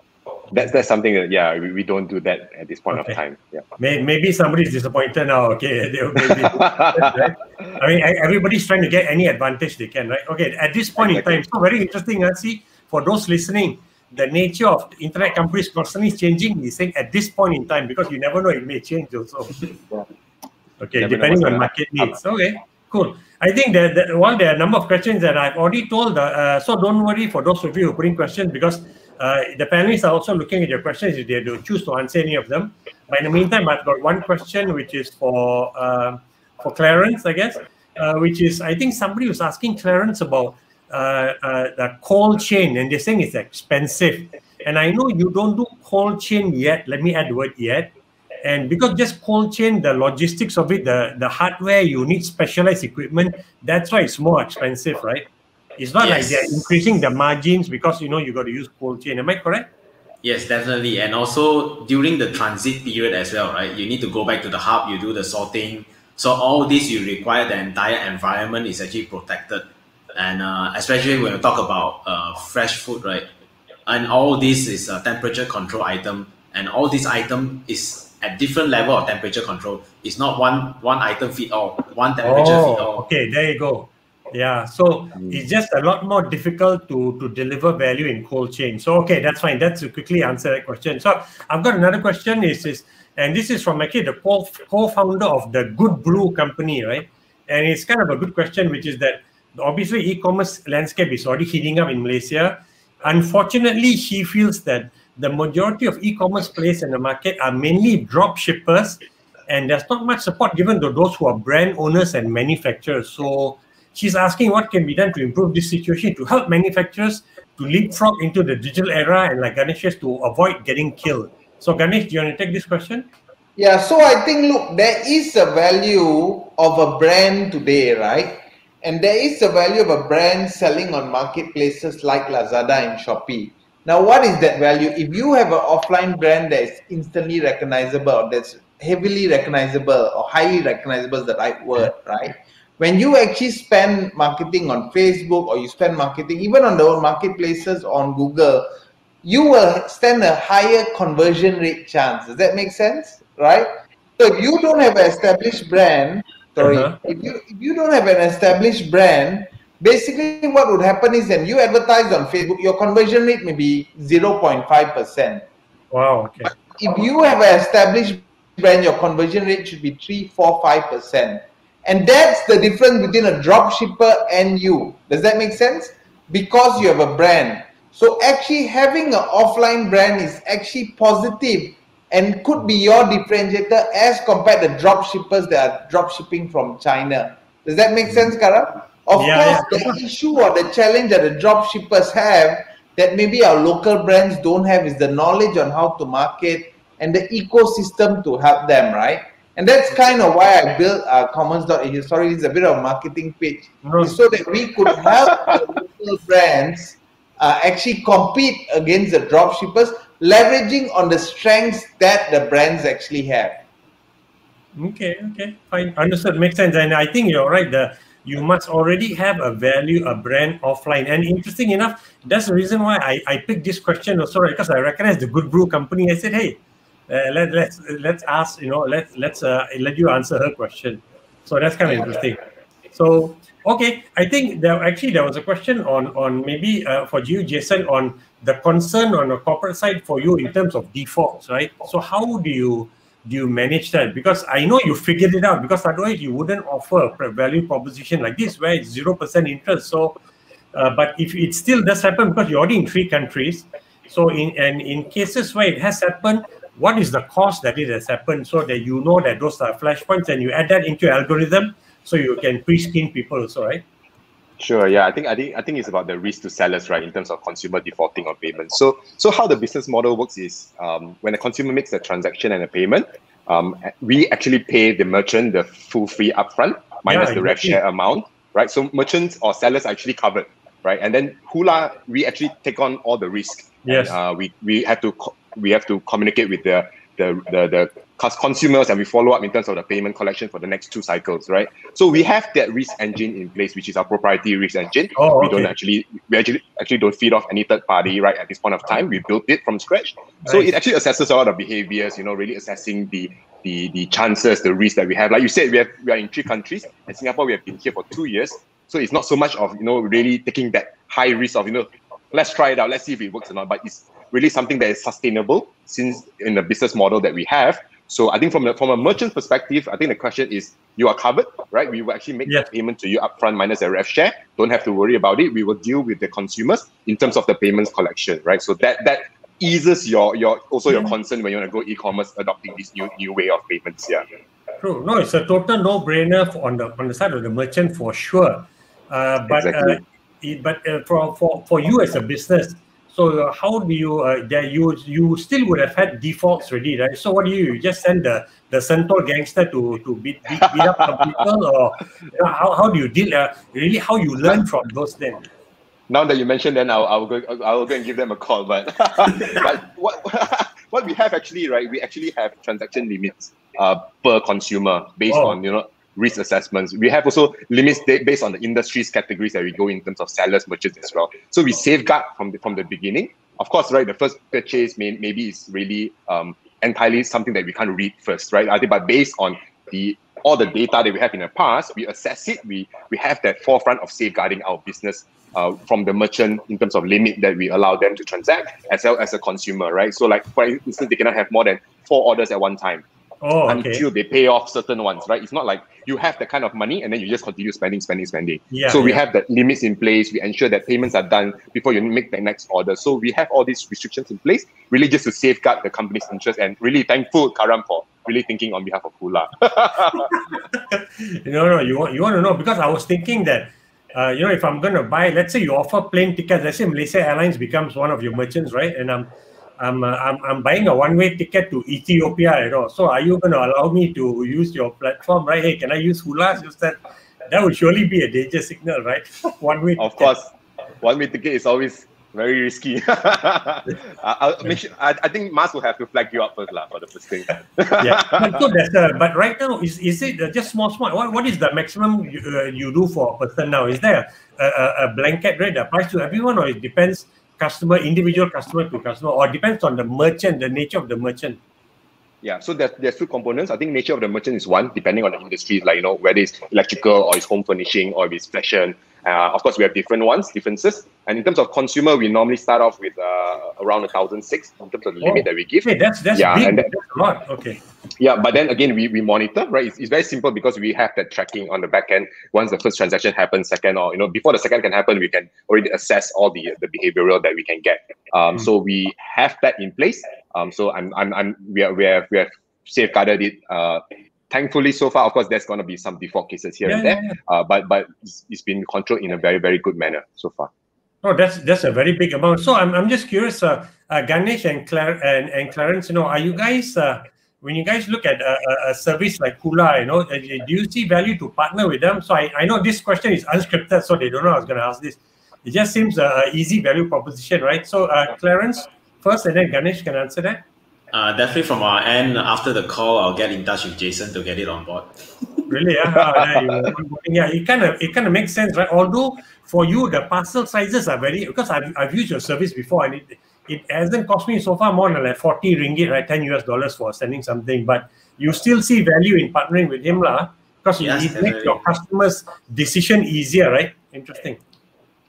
That's something that, we don't do that at this point of time. Yeah. Maybe somebody's disappointed now. Okay, right? I mean, everybody's trying to get any advantage they can, right? Okay, at this point in time, so very interesting. See, for those listening, the nature of internet companies constantly changing. He's saying at this point in time, because you never know, it may change also. Okay, depending on market needs. Okay, cool. I think that while there are a number of questions that I've already told, so don't worry for those of you who are putting questions, because the panelists are also looking at your questions if they do choose to answer any of them. But in the meantime, I've got one question which is for Clarence, I guess, which is, I think somebody was asking Clarence about the cold chain, and they're saying it's expensive. And I know you don't do cold chain yet. Let me add the word yet. And because just cold chain, the logistics of it, the hardware, you need specialized equipment. That's why it's more expensive, right? It's not like they're increasing the margins because, you got to use cold chain. Am I correct? Yes, definitely. And also during the transit period as well, right? You need to go back to the hub, you do the sorting. So all this, you require the entire environment is actually protected. And especially when you talk about fresh food, right? And all this is a temperature control item. And all this item is at different level of temperature control. It's not one item fit all, one temperature fit all. Okay, there you go. Yeah, so it's just a lot more difficult to deliver value in cold chain. So, okay, that's fine. That's to quickly answer that question. So, I've got another question. And this is from actually the co-founder of the Good Brew company, right? And it's kind of a good question, which is that obviously e-commerce landscape is already heating up in Malaysia. Unfortunately, he feels that the majority of e-commerce players in the market are mainly drop shippers, and there's not much support given to those who are brand owners and manufacturers. So, she's asking what can be done to improve this situation, to help manufacturers to leapfrog into the digital era and like Ganesh says, to avoid getting killed. So Ganesh, do you want to take this question? Yeah, so I think, look, there is a value of a brand today, right? And there is a value of a brand selling on marketplaces like Lazada and Shopee. Now, what is that value? If you have an offline brand that is instantly recognizable, that's heavily recognizable or highly recognizable is the right word, right? When you actually spend marketing on Facebook or you spend marketing even on the marketplaces on Google, you will stand a higher conversion rate chance. Does that make sense? Right? So if you don't have an established brand, if you don't have an established brand, basically what would happen is when you advertise on Facebook, your conversion rate may be 0.5%. Wow, okay. If you have an established brand, your conversion rate should be 3, 4, 5%. And that's the difference between a drop shipper and you. Does that make sense? Because you have a brand. So actually having an offline brand is actually positive and could be your differentiator as compared to drop shippers that are drop shipping from China. Does that make sense, Karam? Of course, the issue or the challenge that the drop shippers have that maybe our local brands don't have is the knowledge on how to market and the ecosystem to help them, right? And that's kind of why I built commerce.Asia. Sorry, it's a bit of a marketing pitch. It's so that we could help the local brands actually compete against the drop shippers, leveraging on the strengths that the brands actually have. Okay, fine. Understood. Makes sense. And I think you're right. You must already have a value, a brand offline. And interesting enough, that's the reason why I picked this question also, right? Because I recognize the Good Brew company. I said, hey, let's ask, let's let you answer her question. So that's kind of interesting. So okay, I think there was a question on maybe for you, Jason, on the concern on the corporate side for you in terms of defaults, right? So how do you manage that? Because I know you figured it out, because otherwise you wouldn't offer a value proposition like this where it's 0% interest. So but if it still does happen, because you're already in 3 countries, so in cases where it has happened, what is the cost that it has happened, so that you know that those are flashpoints and you add that into your algorithm so you can pre-screen people also, right? Sure. Yeah, I think it's about the risk to sellers, right, in terms of consumer defaulting on payment. So how the business model works is when a consumer makes a transaction and a payment, we actually pay the merchant the full fee upfront minus the rev share amount, right? So merchants or sellers are actually covered, right? And then hoolah, we actually take on all the risk. Yes. And, we have to communicate with the consumers, and we follow up in terms of the payment collection for the next 2 cycles, right? So we have that risk engine in place, which is our proprietary risk engine. Oh, okay. We actually don't feed off any third party, right? At this point of time, we built it from scratch. So it actually assesses a lot of behaviors, really assessing the chances, the risk that we have. Like you said, we are in 3 countries, and Singapore, we have been here for 2 years. So it's not so much of, really taking that high risk of, let's try it out, let's see if it works or not. But it's really something that is sustainable since in the business model that we have. So I think from a merchant perspective, I think the question is, you are covered, right? We will actually make the payment to you upfront minus a rev share. Don't have to worry about it. We will deal with the consumers in terms of the payments collection, right? So that eases your concern when you want to go e-commerce adopting this new way of payments. Yeah. True. No, it's a total no-brainer on the side of the merchant for sure. But for you as a business, so how do you still would have had defaults already, right? So what do you just send the Sentor gangster to beat up some people, or how do you deal? Really, how you learn from those then? Now that you mentioned, then I'll go and give them a call. But what we have actually, right? We actually have transaction limits per consumer based on risk assessments. We have also limits based on the industries categories that we go in terms of sellers, merchants as well. So we safeguard from the beginning. Of course, right, the first purchase maybe is really entirely something that we can't read first, right? I think, but based on all the data that we have in the past, we assess it. We have that forefront of safeguarding our business from the merchant in terms of limit that we allow them to transact, as well as a consumer, right? So like, for instance, they cannot have more than 4 orders at one time. Until they pay off certain ones, right? It's not like you have the kind of money and then you just continue spending. We have the limits in place. We ensure that payments are done before you make the next order. So we have all these restrictions in place, really just to safeguard the company's interest. And really thankful, Karam, for really thinking on behalf of hoolah. No, you want to know, because I was thinking that if I'm going to buy, let's say you offer plane tickets, let's say Malaysia Airlines becomes one of your merchants, right? And I'm buying a one-way ticket to Ethiopia, So are you going to allow me to use your platform, right? Hey, can I use hoolah? That would surely be a danger signal, right? One-way ticket. Of course, one-way ticket is always very risky. I'll make sure, I think Mas will have to flag you up first for the first thing. But right now, is it just small? What is the maximum you do for a person now? Is there a blanket rate that applies to everyone, or it depends? Individual customer to customer, or depends on the merchant, the nature of the merchant? Yeah, so there's 2 components. I think nature of the merchant is one, depending on the industry, like whether it's electrical or it's home furnishing or if it's fashion. Of course, we have differences. And in terms of consumer, we normally start off with around 1,006 in terms of the limit that we give. Okay, that's big. And that's a lot. Okay. Yeah, but then again, we monitor, right? It's very simple because we have that tracking on the back end. Once the first transaction happens, second, or before the second can happen, we can already assess all the behavioral that we can get. So we have that in place. So we have safeguarded it. Thankfully, so far, of course, there's going to be some default cases here and there, but it's been controlled in a very, very good manner so far. Oh, that's a very big amount. So I'm just curious, Ganesh and Clarence, are you guys when you guys look at a service like hoolah, do you see value to partner with them? So I know this question is unscripted, so they don't know I was going to ask this. It just seems an easy value proposition, right? So Clarence first, and then Ganesh can answer that. Definitely from our end, after the call, I'll get in touch with Jason to get it on board. Really? Yeah, it kind of makes sense, right? Although for you, the parcel sizes are because I've used your service before, and it hasn't cost me so far more than like 40 ringgit, right? $10 for sending something, but you still see value in partnering with him, because it makes your customers' decision easier, right? Interesting.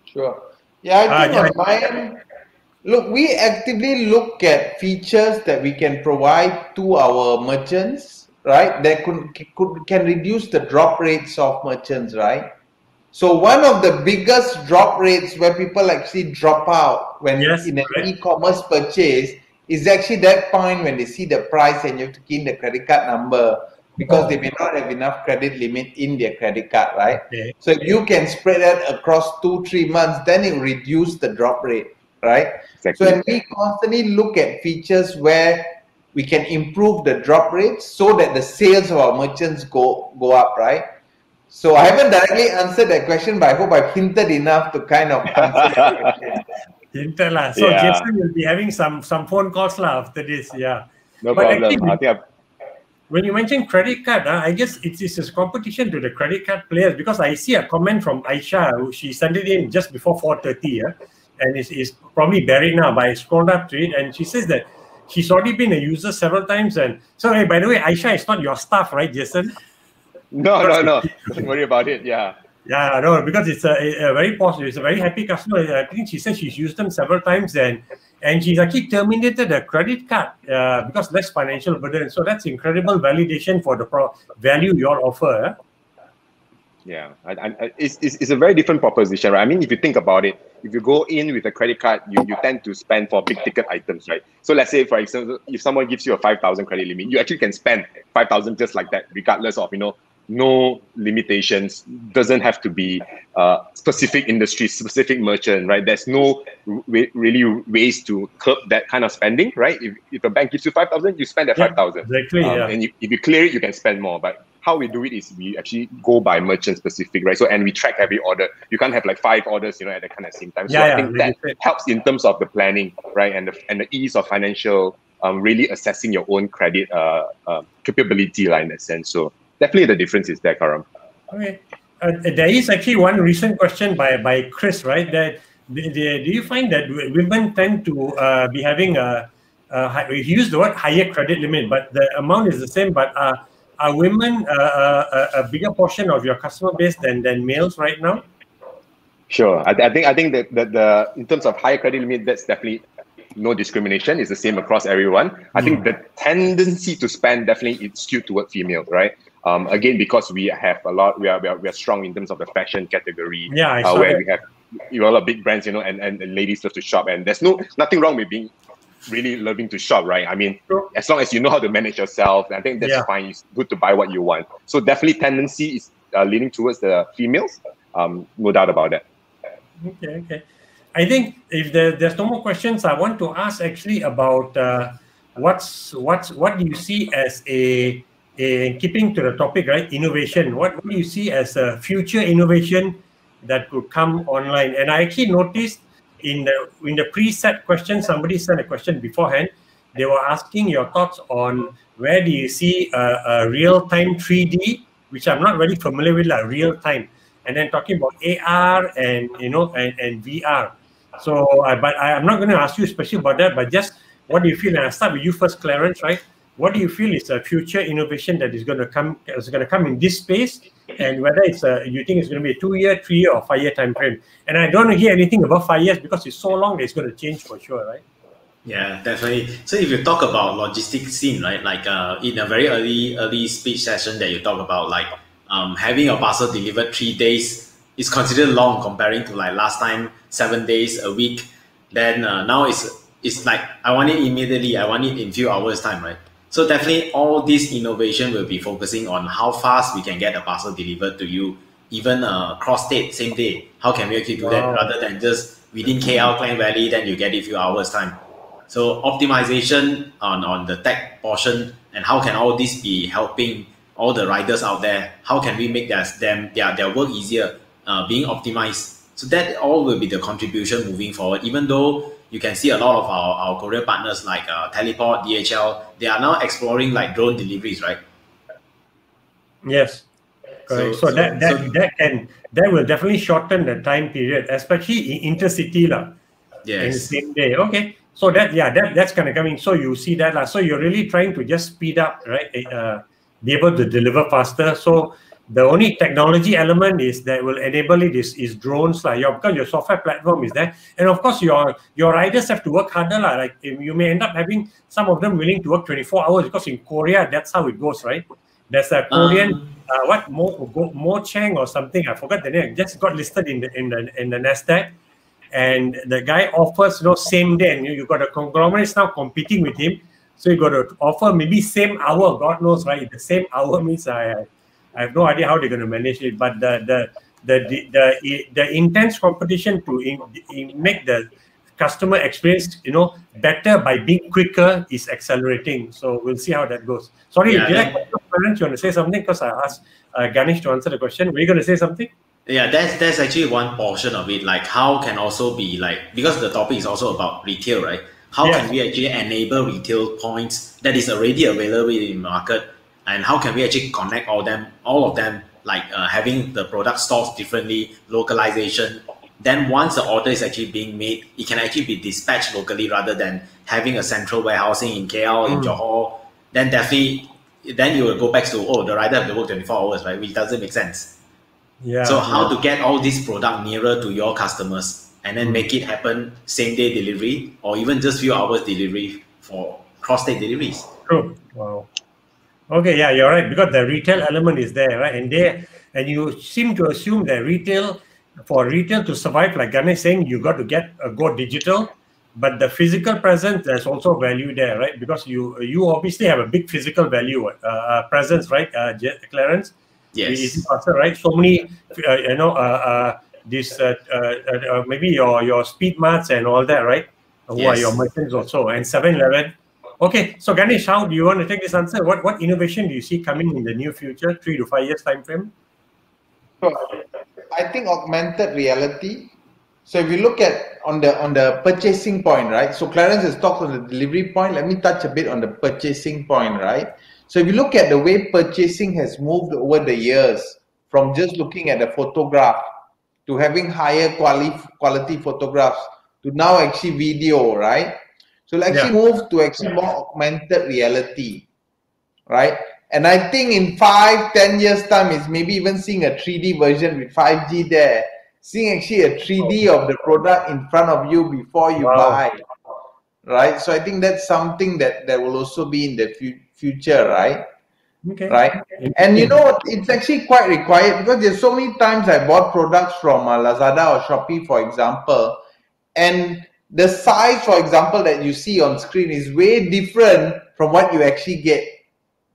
Sure. Yeah, I think on my end, look, we actively look at features that we can provide to our merchants, right? That can reduce the drop rates of merchants, right? So one of the biggest drop rates where people actually drop out when in an e-commerce purchase is actually that point when they see the price and you have to key in the credit card number because they may not have enough credit limit in their credit card, right? Okay. So if you can spread that across 2-3 months, then it will reduce the drop rate, right? Exactly. So we constantly look at features where we can improve the drop rates so that the sales of our merchants go up, right? So I haven't directly answered that question, but I hope I've hinted enough to kind of answer that question. Hinted lah. So Jason will be having some phone calls after this. Yeah. No problem. Actually, when you mention credit card, I guess it's a competition to the credit card players because I see a comment from Aisha. She sent it in just before 4:30. And it's probably buried now, but I scrolled up to it, and she says that she's already been a user several times. And so, hey, by the way, Aisha is not your staff, right, Jason? No. Don't worry about it. Yeah. Yeah, no, because it's a very positive, it's a very happy customer. I think she said she's used them several times, and she's actually terminated a credit card because less financial burden. So that's incredible validation for the value you all offer. Yeah, it's a very different proposition, right? I mean, if you think about it, if you go in with a credit card, you tend to spend for big ticket items, right? So let's say, for example, if someone gives you a 5,000 credit limit, you actually can spend 5,000 just like that, regardless of, no limitations. Doesn't have to be specific industry, specific merchant, right? There's no really ways to curb that kind of spending, right? If a bank gives you 5,000, you spend that 5,000. Exactly, and if you clear it, you can spend more. But how we do it is we actually go by merchant specific, right? So, and we track every order. You can't have like 5 orders, at the kind of same time. So I think that helps in terms of the planning, right? And the ease of financial, really assessing your own credit capability, in that sense. So definitely the difference is there, Karam. Okay. There is actually one recent question by Chris, right? That do you find that women tend to be having he used the word higher credit limit, but the amount is the same, but are women a bigger portion of your customer base than males right now? Sure. I think that the in terms of higher credit limit, that's definitely no discrimination. It's the same across everyone. I think the tendency to spend definitely is skewed toward females, right? Again, because we have a lot, we are strong in terms of the fashion category. Yeah, where we have a lot of big brands, and ladies love to shop, and there's nothing wrong with being really loving to shop, right? I mean, as long as you know how to manage yourself, I think that's fine. It's good to buy what you want. So definitely tendency is leaning towards the females. No doubt about that. Okay. I think if there's no more questions, I want to ask actually about what do you see as keeping to the topic, right? Innovation. What do you see as a future innovation that could come online? And I actually noticed in the preset question, somebody sent a question beforehand. They were asking your thoughts on where do you see a real-time 3D, which I'm not really familiar with, like real-time, and then talking about AR and and VR. So, but I'm not going to ask you especially about that, but just what do you feel? And I start with you first, Clarence, right? what do you feel is a future innovation that is going to come in this space, and whether you think it's going to be a 2-year, 3-year, or 5-year time frame? And I don't hear anything above 5 years because it's so long that it's going to change for sure, right? Yeah, definitely. So if you talk about logistics scene, right, like in a very early speech session that you talk about, like having a parcel delivered 3 days is considered long comparing to like last time 7 days a week. Then now it's like I want it immediately. I want it in few hours time, right? So definitely all this innovation will be focusing on how fast we can get a parcel delivered to you, even cross state, same day. How can we actually do that rather than just within KL, Klang Valley, then you get it few hours time. So optimization on the tech portion, and how can all this be helping all the riders out there? How can we make their work easier, being optimized? So that all will be the contribution moving forward, even though you can see a lot of our courier partners like Teleport, DHL, they are now exploring like drone deliveries, right? Yes. Correct. So that will definitely shorten the time period, especially in intercity lah. Yes. In the same day. Okay. So that's kind of coming. So you see that lah. So you're really trying to just speed up, right? Be able to deliver faster. So the only technology element is that will enable it is drones lah. Because your software platform is there, and of course your riders have to work harder lah. Like you may end up having some of them willing to work 24 hours because in Korea that's how it goes, right? There's a Korean Mo Chang or something, I forgot the name, just got listed in the Nasdaq, and the guy offers same day, and you got a conglomerate now competing with him, so you got to offer maybe same hour. God knows, right? The same hour means I have no idea how they're going to manage it, but the intense competition to make the customer experience better by being quicker is accelerating. So we'll see how that goes. Sorry, Clarence, you want to say something? Because I asked Ganesh to answer the question. Were you going to say something? Yeah, that's actually one portion of it. Like how can also be like, because the topic is also about retail, right? How can we actually enable retail points that is already available in the market, and how can we actually connect all of them, like having the product stores differently, localization. Then once the order is actually being made, it can actually be dispatched locally rather than having a central warehousing in KL, in Johor. Then definitely, then you will go back to, the rider have to work 24 hours, right? Which doesn't make sense. Yeah. So how to get all this product nearer to your customers and then make it happen same day delivery or even just few hours delivery for cross-state deliveries. True. Wow. Okay, yeah, you're right, because the retail element is there, right? And you seem to assume that for retail to survive, like Ganesh saying, you got to go digital, but the physical presence, there's also value there, right? Because you obviously have a big physical value presence, right, Clarence? Yes. So, I think augmented reality. So if you look at on the purchasing point, right? So Clarence has talked on the delivery point. Let me touch a bit on the purchasing point, right? So if you look at the way purchasing has moved over the years, from just looking at a photograph to having higher quality photographs to now actually video, right? So it'll actually move to actually more augmented reality, right? And I think in 5-10 years time is maybe even seeing a 3D version with 5G there, seeing actually a 3D of the product in front of you before you buy, right? So I think that's something that will also be in the future, right? Okay. Right? And it's actually quite required because there's so many times I bought products from Lazada or Shopee, for example, and the size, for example, that you see on screen is way different from what you actually get.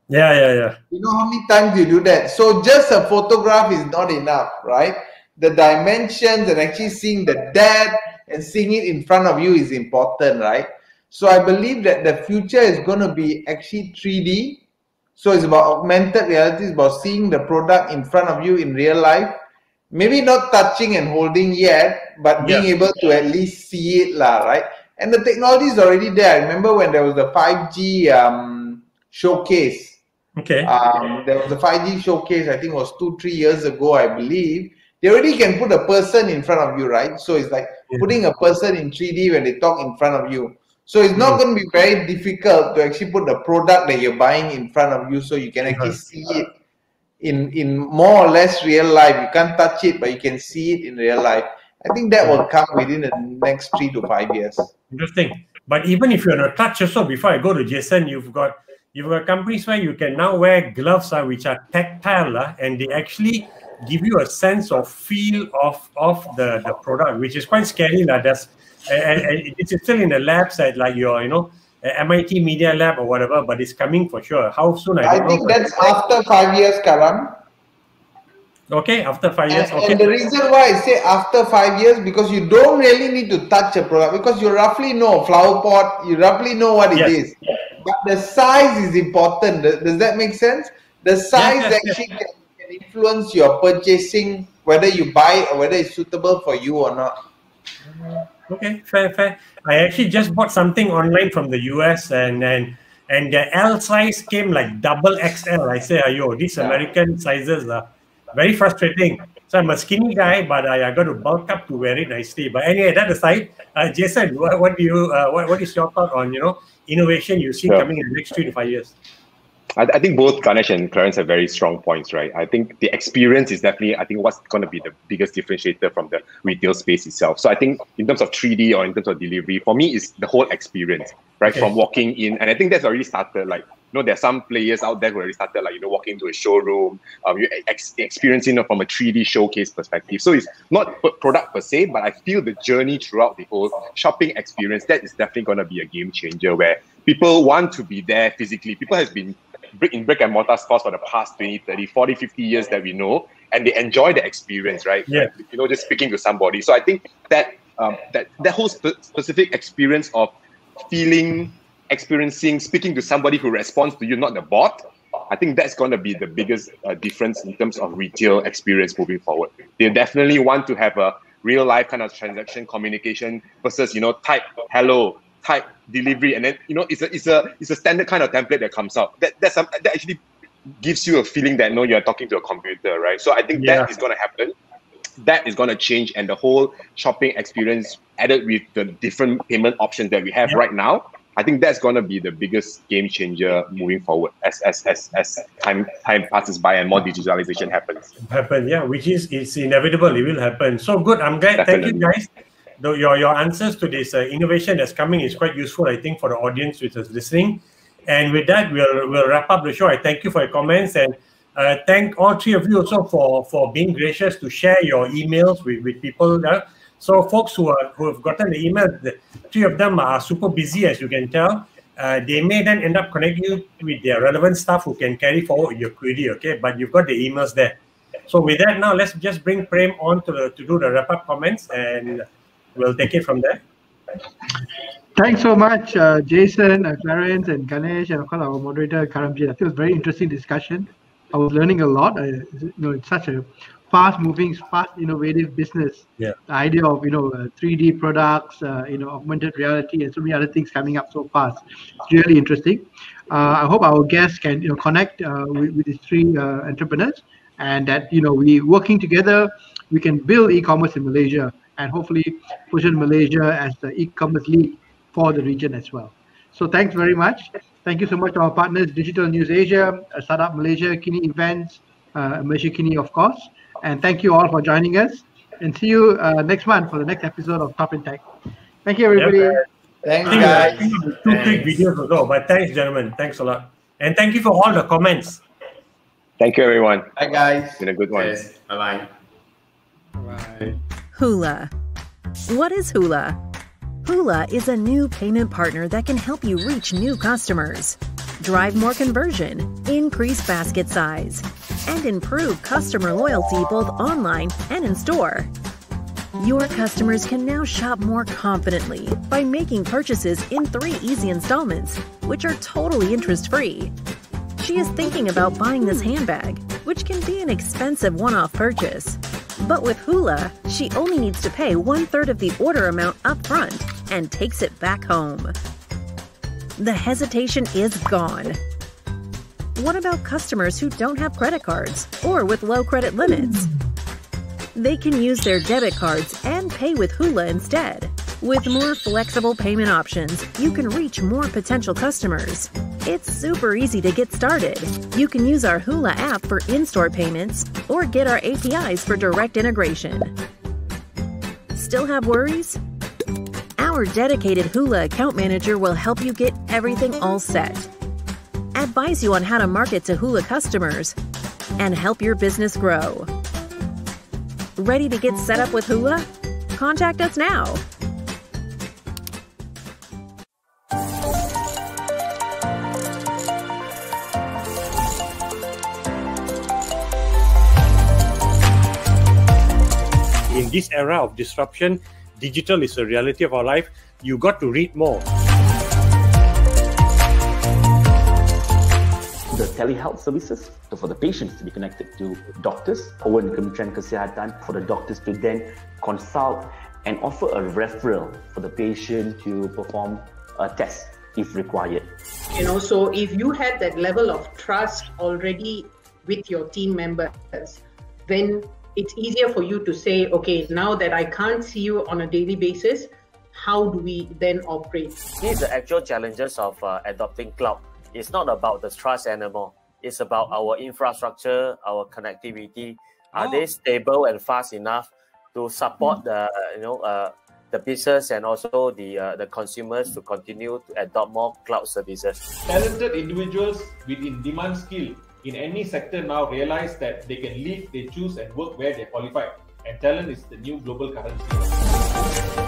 Yeah. You know how many times you do that? So just a photograph is not enough, right? The dimensions and actually seeing the depth and seeing it in front of you is important, right? So I believe that the future is going to be actually 3D. So it's about augmented reality, it's about seeing the product in front of you in real life. Maybe not touching and holding yet, but being able to at least see it, right? And the technology is already there. I remember when there was the 5G showcase. Okay. There was a 5G showcase, I think it was 2-3 years ago, I believe. They already can put a person in front of you, right? So it's like putting a person in 3D when they talk in front of you. So it's not going to be very difficult to actually put the product that you're buying in front of you, so you can actually see it in more or less real life. You can't touch it, but you can see it in real life. I think that will come within the next 3 to 5 years. Interesting. But even if you're on a touch also, before I go to Jason, you've got companies where you can now wear gloves which are tactile, and they actually give you a sense of feel of the product, which is quite scary. It's still in the labs at like your, MIT Media Lab or whatever, but it's coming for sure. How soon? I think that's after 5 years, Karam. Okay, after 5 years. And the reason why I say after 5 years, because you don't really need to touch a product, because you roughly know a flower pot, you roughly know what it is. But the size is important. Does that make sense? The size actually can influence your purchasing, whether you buy or whether it's suitable for you or not. Okay, fair. I actually just bought something online from the US, and the L size came like double XL. I say, ayo, these American sizes are very frustrating. So I'm a skinny guy, but I got to bulk up to wear it nicely. But anyway, that aside, Jason, what is your thought on innovation you see coming in the next 3 to 5 years? I think both Ganesh and Clarence have very strong points, right? I think the experience is definitely, what's going to be the biggest differentiator from the retail space itself. So I think in terms of 3D or in terms of delivery, for me, it's the whole experience, right? Okay. From walking in, and I think that's already started. Like, there's some players out there who already started, like, walking into a showroom, you're experiencing from a 3D showcase perspective. So it's not product per se, but I feel the journey throughout the whole shopping experience, that is definitely going to be a game changer where people want to be there physically. People has been in brick and mortar stores for the past 20, 30, 40, 50 years that we know, and they enjoy the experience, right? Yeah. Just speaking to somebody. So I think that whole specific experience of experiencing, speaking to somebody who responds to you, not the bot, I think that's going to be the biggest difference in terms of retail experience moving forward. They definitely want to have a real life kind of transaction communication versus, type hello, type delivery, and then it's a standard kind of template that comes out. That actually gives you a feeling that you're talking to a computer, right? So I think that is going to happen. That is going to change, and the whole shopping experience added with the different payment options that we have right now, I think that's going to be the biggest game changer moving forward as time passes by and more digitalization happens. Which is it's inevitable. It will happen. So good. I'm glad. Definitely. Thank you, guys. Your answers to this innovation that's coming is quite useful, I think, for the audience which is listening. And with that, we'll wrap up the show. I thank you for your comments, and thank all three of you also for being gracious to share your emails with people. So folks who have gotten the email, the three of them are super busy, as you can tell. They may then end up connecting you with their relevant staff who can carry forward your query, okay? But you've got the emails there. So with that, now let's just bring Prem on to do the wrap-up comments, and we'll take it from there. Thanks so much, Jason, Clarence, and Ganesh, and of course our moderator Karamjit. I think it was a very interesting discussion. I was learning a lot. It's such a fast-moving, fast innovative business. Yeah. The idea of 3D products, augmented reality, and so many other things coming up so fast. It's really interesting. I hope our guests can connect with these three entrepreneurs, and that we working together, we can build e-commerce in Malaysia, and hopefully position Malaysia as the e-commerce lead for the region as well. So thanks very much. Thank you so much to our partners, Digital News Asia, Startup Malaysia, Kini Events, Malaysia Kini, of course. And thank you all for joining us. And see you next month for the next episode of Top in Tech. Thank you, everybody. Thank you, guys. Two quick videos ago, but thanks, gentlemen. Thanks a lot. And thank you for all the comments. Thank you, everyone. Bye, guys. It's been a good one. Yes. Bye-bye. Bye. Hoolah. What is Hoolah? Hoolah is a new payment partner that can help you reach new customers, drive more conversion, increase basket size, and improve customer loyalty both online and in store. Your customers can now shop more confidently by making purchases in 3 easy installments, which are totally interest-free. She is thinking about buying this handbag, which can be an expensive one-off purchase. But with Hoolah, she only needs to pay 1/3 of the order amount up front and takes it back home. The hesitation is gone. What about customers who don't have credit cards or with low credit limits? They can use their debit cards and pay with Hoolah instead. With more flexible payment options, you can reach more potential customers. It's super easy to get started. You can use our hoolah app for in-store payments or get our APIs for direct integration. Still have worries? Our dedicated hoolah account manager will help you get everything all set, advise you on how to market to hoolah customers, and help your business grow. Ready to get set up with hoolah? Contact us now. In this era of disruption, digital is a reality of our life. You got to read more. The telehealth services, so for the patients to be connected to doctors, Owen Kementerian Kesihatan, for the doctors to then consult and offer a referral for the patient to perform a test if required. So if you had that level of trust already with your team members, then it's easier for you to say, okay, now that I can't see you on a daily basis, how do we then operate? These are the actual challenges of adopting cloud. It's not about the trust anymore. It's about our infrastructure, our connectivity. Are they stable and fast enough to support the business and also the consumers to continue to adopt more cloud services? Talented individuals with in-demand skill in any sector now realize that they can live, they choose and work where they qualify. And talent is the new global currency.